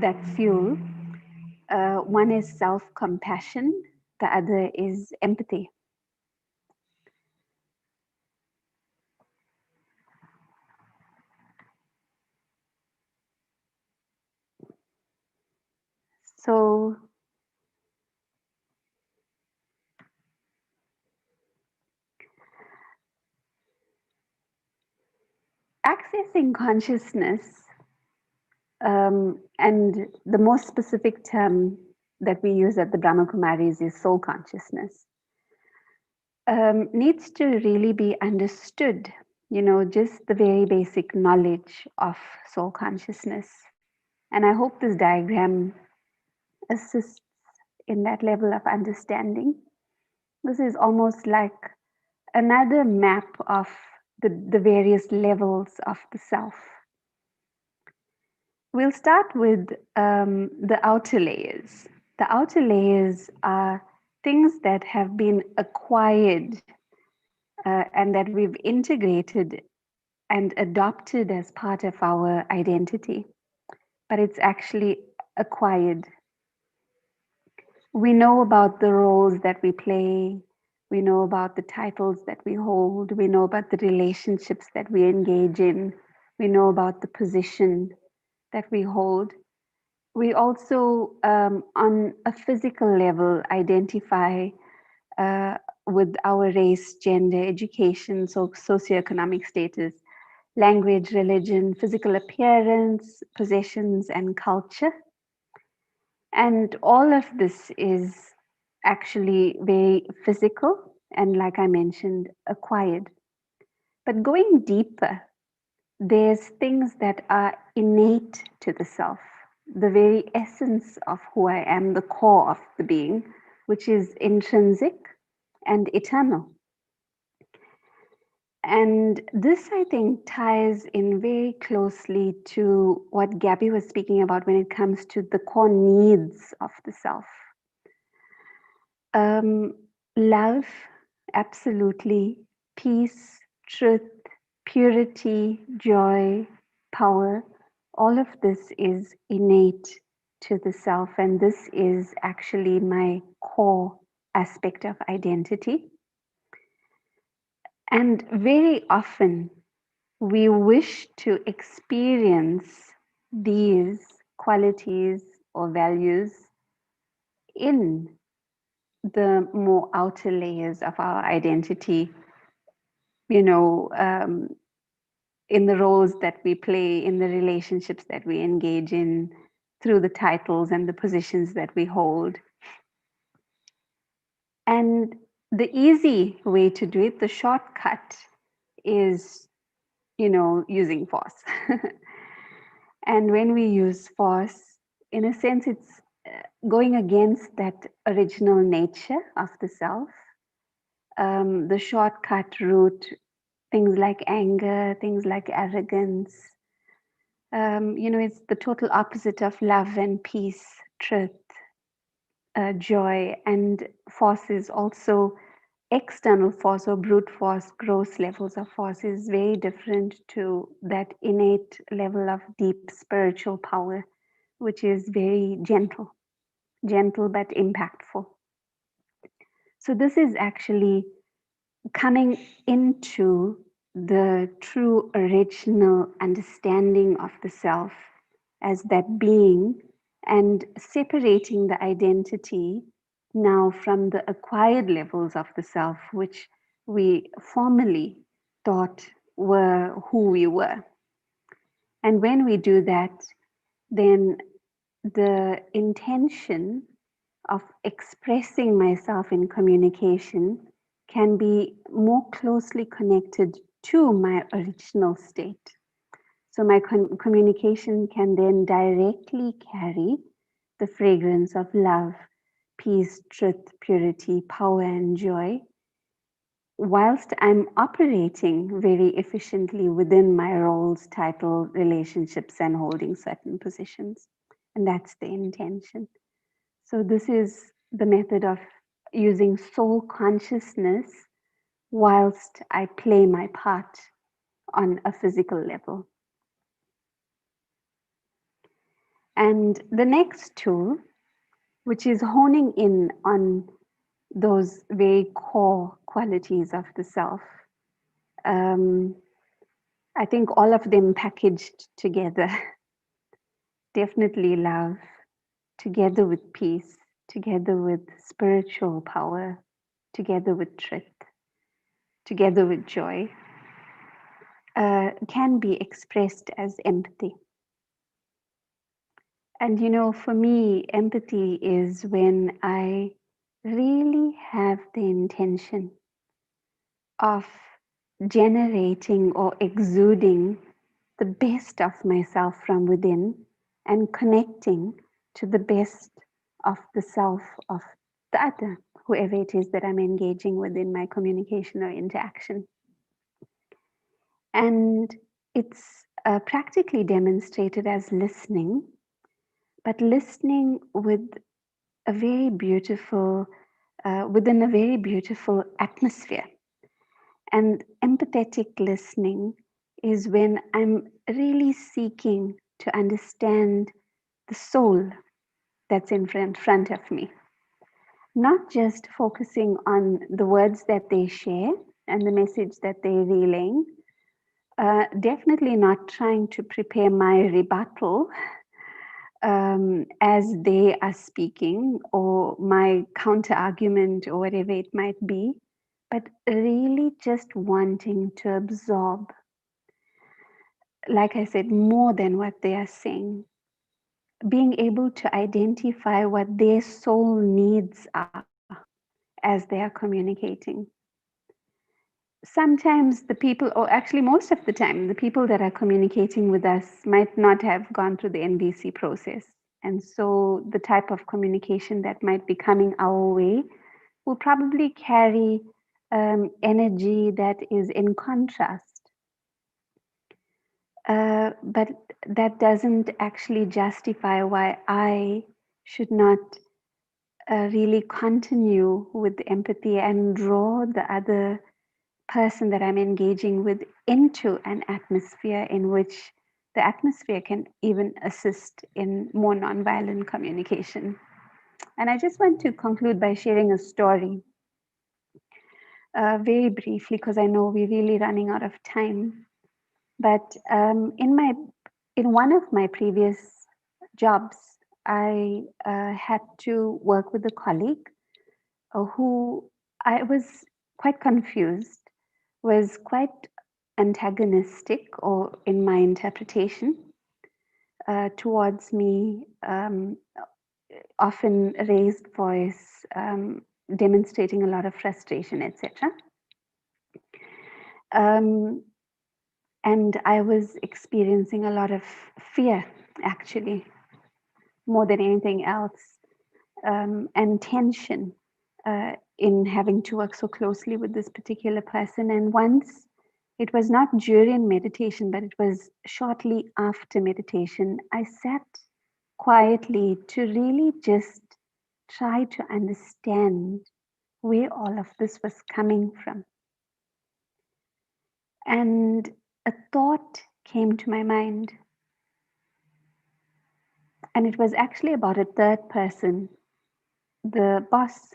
that fuel. One is self-compassion, the other is empathy. So accessing consciousness, and the most specific term that we use at the Brahma Kumaris is soul consciousness, needs to really be understood, just the very basic knowledge of soul consciousness. And I hope this diagram assists in that level of understanding. This is almost like another map of the various levels of the self. We'll start with the outer layers. The outer layers are things that have been acquired and that we've integrated and adopted as part of our identity, but it's actually acquired. We know about the roles that we play, we know about the titles that we hold, we know about the relationships that we engage in, we know about the position that we hold. We also, on a physical level, identify with our race, gender, education, so socioeconomic status, language, religion, physical appearance, possessions, and culture. And all of this is actually very physical and, like I mentioned, acquired. But going deeper, there's things that are innate to the self, the very essence of who I am, the core of the being, which is intrinsic and eternal. And this, I think, ties in very closely to what Gabby was speaking about when it comes to the core needs of the self. Love, absolutely. Peace, truth, purity, joy, power. All of this is innate to the self, and this is actually my core aspect of identity. And very often, we wish to experience these qualities or values in the more outer layers of our identity, you know, in the roles that we play, in the relationships that we engage in, through the titles and the positions that we hold. And the easy way to do it, the shortcut, is, you know, using force. And when we use force, in a sense, it's going against that original nature of the self. The shortcut route, things like anger, things like arrogance, you know, it's the total opposite of love and peace, truth, joy. And force is also external force or brute force, gross levels of force is very different to that innate level of deep spiritual power, which is very gentle, gentle but impactful. So this is actually coming into the true original understanding of the self as that being, and separating the identity now from the acquired levels of the self, which we formerly thought were who we were. And when we do that, then the intention of expressing myself in communication can be more closely connected to my original state. So my communication can then directly carry the fragrance of love, peace, truth, purity, power, and joy, whilst I'm operating very efficiently within my roles, title, relationships, and holding certain positions. And that's the intention. So this is the method of using soul consciousness whilst I play my part on a physical level. And the next tool, which is honing in on those very core qualities of the self, I think all of them packaged together. Definitely love, together with peace, together with spiritual power, together with truth, together with joy, can be expressed as empathy. And you know, for me, empathy is when I really have the intention of generating or exuding the best of myself from within and connecting to the best of the self of the the other, whoever it is that I'm engaging with in my communication or interaction. And it's practically demonstrated as listening, but listening with a very beautiful, within a very beautiful atmosphere. And empathetic listening is when I'm really seeking to understand the soul that's in front of me, not just focusing on the words that they share and the message that they're relaying. Definitely not trying to prepare my rebuttal as they are speaking, or my counter argument, or whatever it might be, but really just wanting to absorb, like I said, more than what they are saying. Being able to identify what their soul needs are as they are communicating. Sometimes the people, or actually most of the time, the people that are communicating with us might not have gone through the NVC process. And so the type of communication that might be coming our way will probably carry energy that is in contrast. But that doesn't actually justify why I should not really continue with the empathy and draw the other person that I'm engaging with into an atmosphere in which the atmosphere can even assist in more nonviolent communication. And I just want to conclude by sharing a story very briefly, because I know we're really running out of time. But in one of my previous jobs, I had to work with a colleague who I was quite confused, was quite antagonistic, or in my interpretation, towards me, often raised voice, demonstrating a lot of frustration, etc. And I was experiencing a lot of fear, actually, more than anything else, and tension in having to work so closely with this particular person. And once, it was not during meditation, but it was shortly after meditation, I sat quietly to really just try to understand where all of this was coming from. And a thought came to my mind, and it was actually about a third person, the boss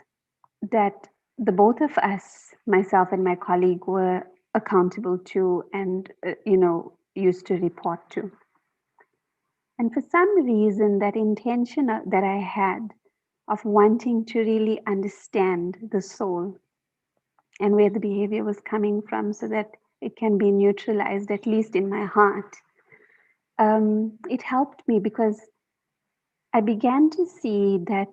that the both of us, myself and my colleague, were accountable to and used to report to. And for some reason, that intention that I had of wanting to really understand the soul and where the behavior was coming from, so that it can be neutralized, at least in my heart, it helped me, because I began to see that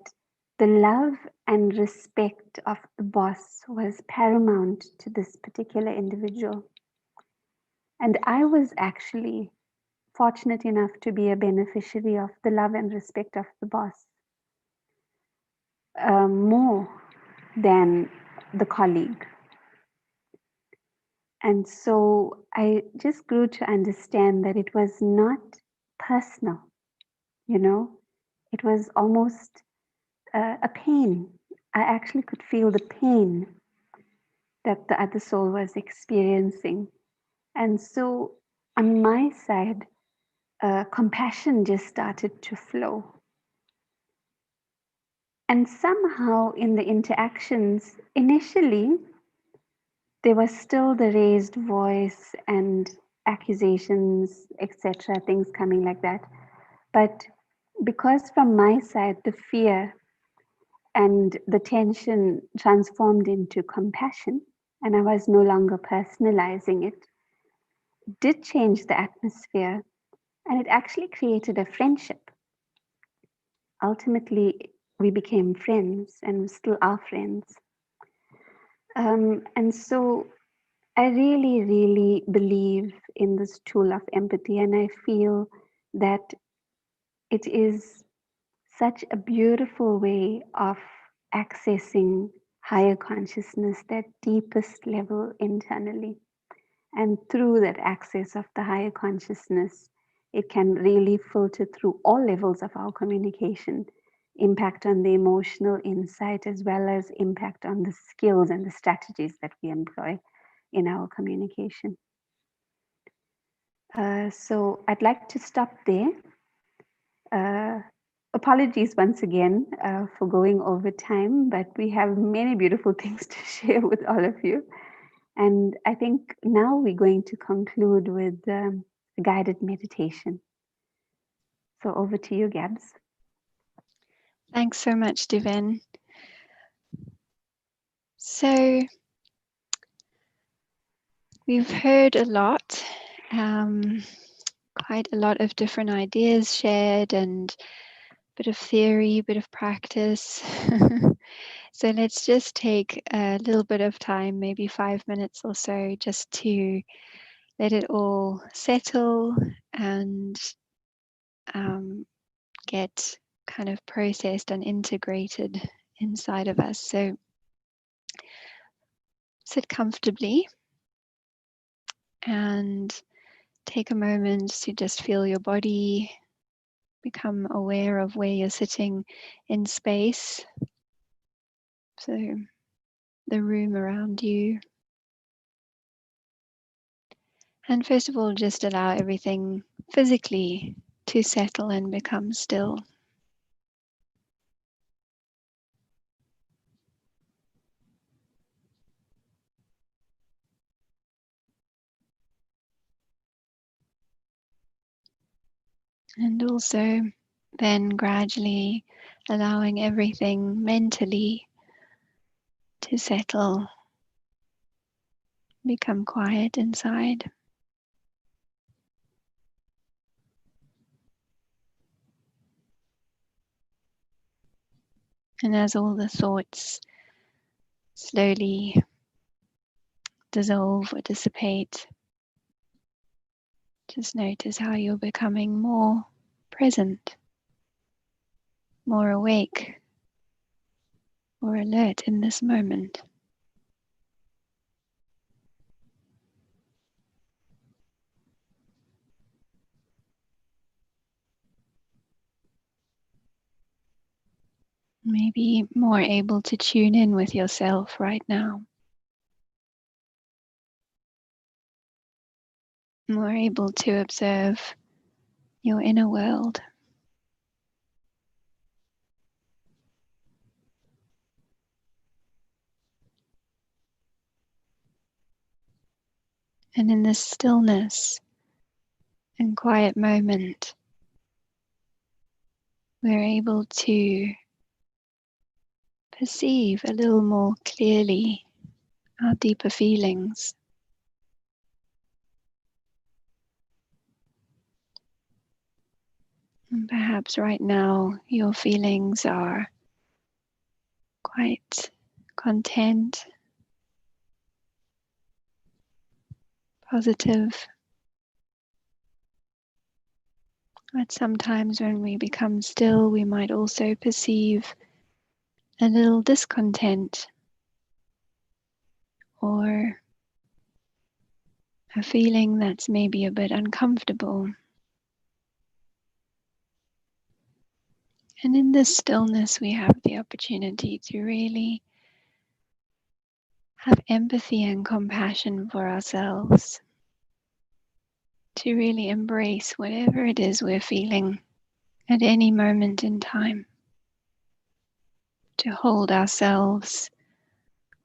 the love and respect of the boss was paramount to this particular individual. And I was actually fortunate enough to be a beneficiary of the love and respect of the boss, more than the colleague. And so I just grew to understand that it was not personal, it was almost a pain. I actually could feel the pain that the other soul was experiencing. And so on my side, compassion just started to flow. And somehow in the interactions, initially, there was still the raised voice and accusations, etc., things coming like that. But because from my side, the fear and the tension transformed into compassion, and I was no longer personalizing it, did change the atmosphere, and it actually created a friendship. Ultimately, we became friends, and we still are friends. And so I really, really believe in this tool of empathy, and I feel that it is such a beautiful way of accessing higher consciousness, that deepest level internally. And through that access of the higher consciousness, it can really filter through all levels of our communication, impact on the emotional insight, as well as impact on the skills and the strategies that we employ in our communication. So I'd like to stop there. Apologies once again for going over time, but we have many beautiful things to share with all of you. And I think now we're going to conclude with a guided meditation. So over to you, Gabs. Thanks so much, Diven. So we've heard a lot, quite a lot of different ideas shared, and a bit of theory, a bit of practice. So let's just take a little bit of time, maybe 5 minutes or so, just to let it all settle and get kind of processed and integrated inside of us. So sit comfortably and take a moment to just feel your body, become aware of where you're sitting in space. So the room around you. And first of all, just allow everything physically to settle and become still. And also then gradually allowing everything mentally to settle, become quiet inside. And as all the thoughts slowly dissolve or dissipate, just notice how you're becoming more present, more awake, more alert in this moment. Maybe more able to tune in with yourself right now. More able to observe your inner world. And in this stillness and quiet moment, we're able to perceive a little more clearly our deeper feelings. And perhaps right now your feelings are quite content, positive. But sometimes when we become still, we might also perceive a little discontent or a feeling that's maybe a bit uncomfortable. And in this stillness, we have the opportunity to really have empathy and compassion for ourselves, to really embrace whatever it is we're feeling at any moment in time, to hold ourselves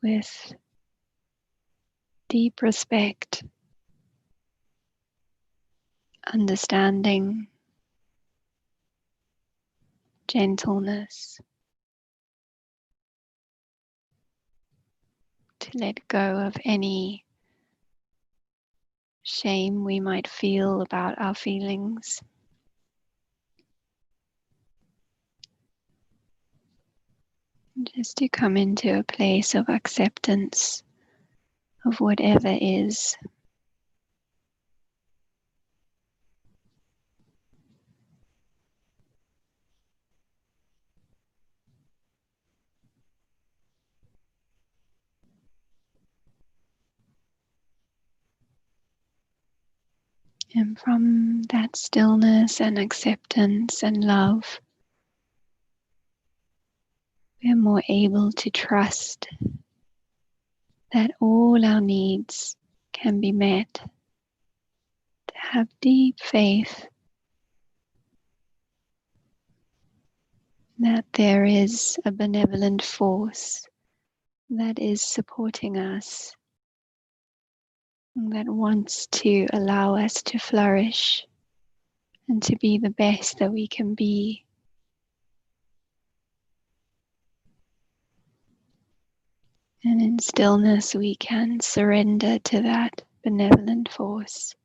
with deep respect, understanding, gentleness, to let go of any shame we might feel about our feelings. Just to come into a place of acceptance of whatever is. And from that stillness and acceptance and love, we are more able to trust that all our needs can be met, to have deep faith that there is a benevolent force that is supporting us, that wants to allow us to flourish and to be the best that we can be. And in stillness, we can surrender to that benevolent force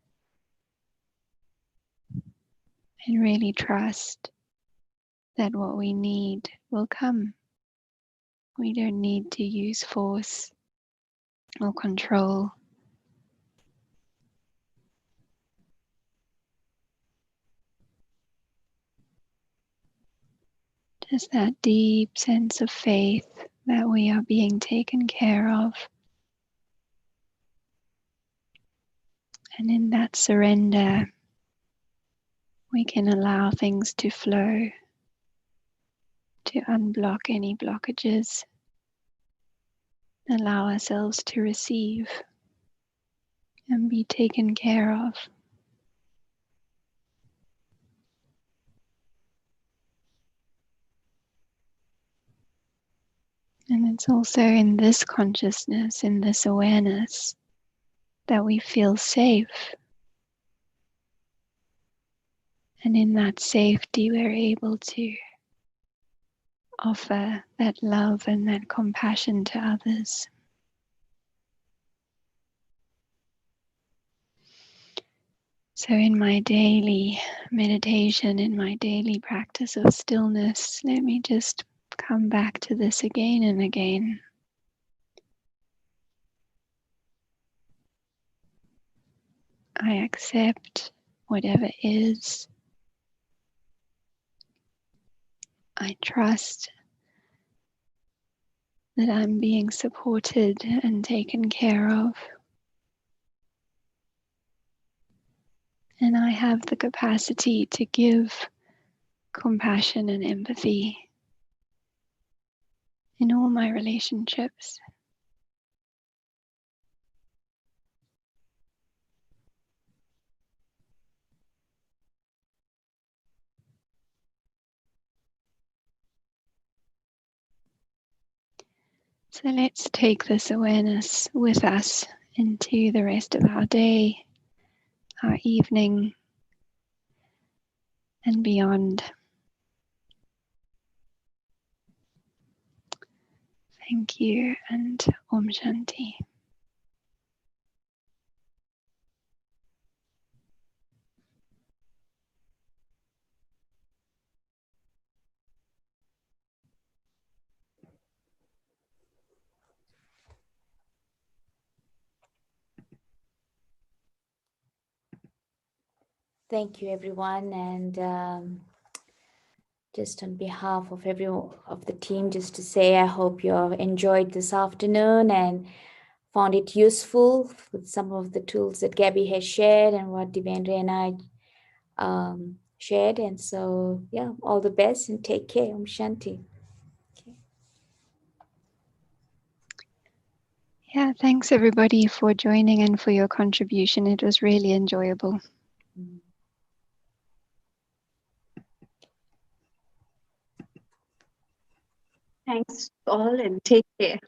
and really trust that what we need will come. We don't need to use force or control. Just that deep sense of faith that we are being taken care of. And in that surrender, we can allow things to flow, to unblock any blockages, allow ourselves to receive and be taken care of. And it's also in this consciousness, in this awareness, that we feel safe. And in that safety, we're able to offer that love and that compassion to others. So in my daily meditation, in my daily practice of stillness, let me just come back to this again and again. I accept whatever is. I trust that I'm being supported and taken care of. And I have the capacity to give compassion and empathy in all my relationships. So let's take this awareness with us into the rest of our day, our evening, and beyond. Thank you, and Om Shanti. Thank you, everyone. And just on behalf of everyone of the team, just to say, I hope you enjoyed this afternoon and found it useful with some of the tools that Gabby has shared and what Devendra and I shared. And so, yeah, all the best and take care. Om Shanti. Okay. Yeah, thanks everybody for joining and for your contribution. It was really enjoyable. Thanks all and take care.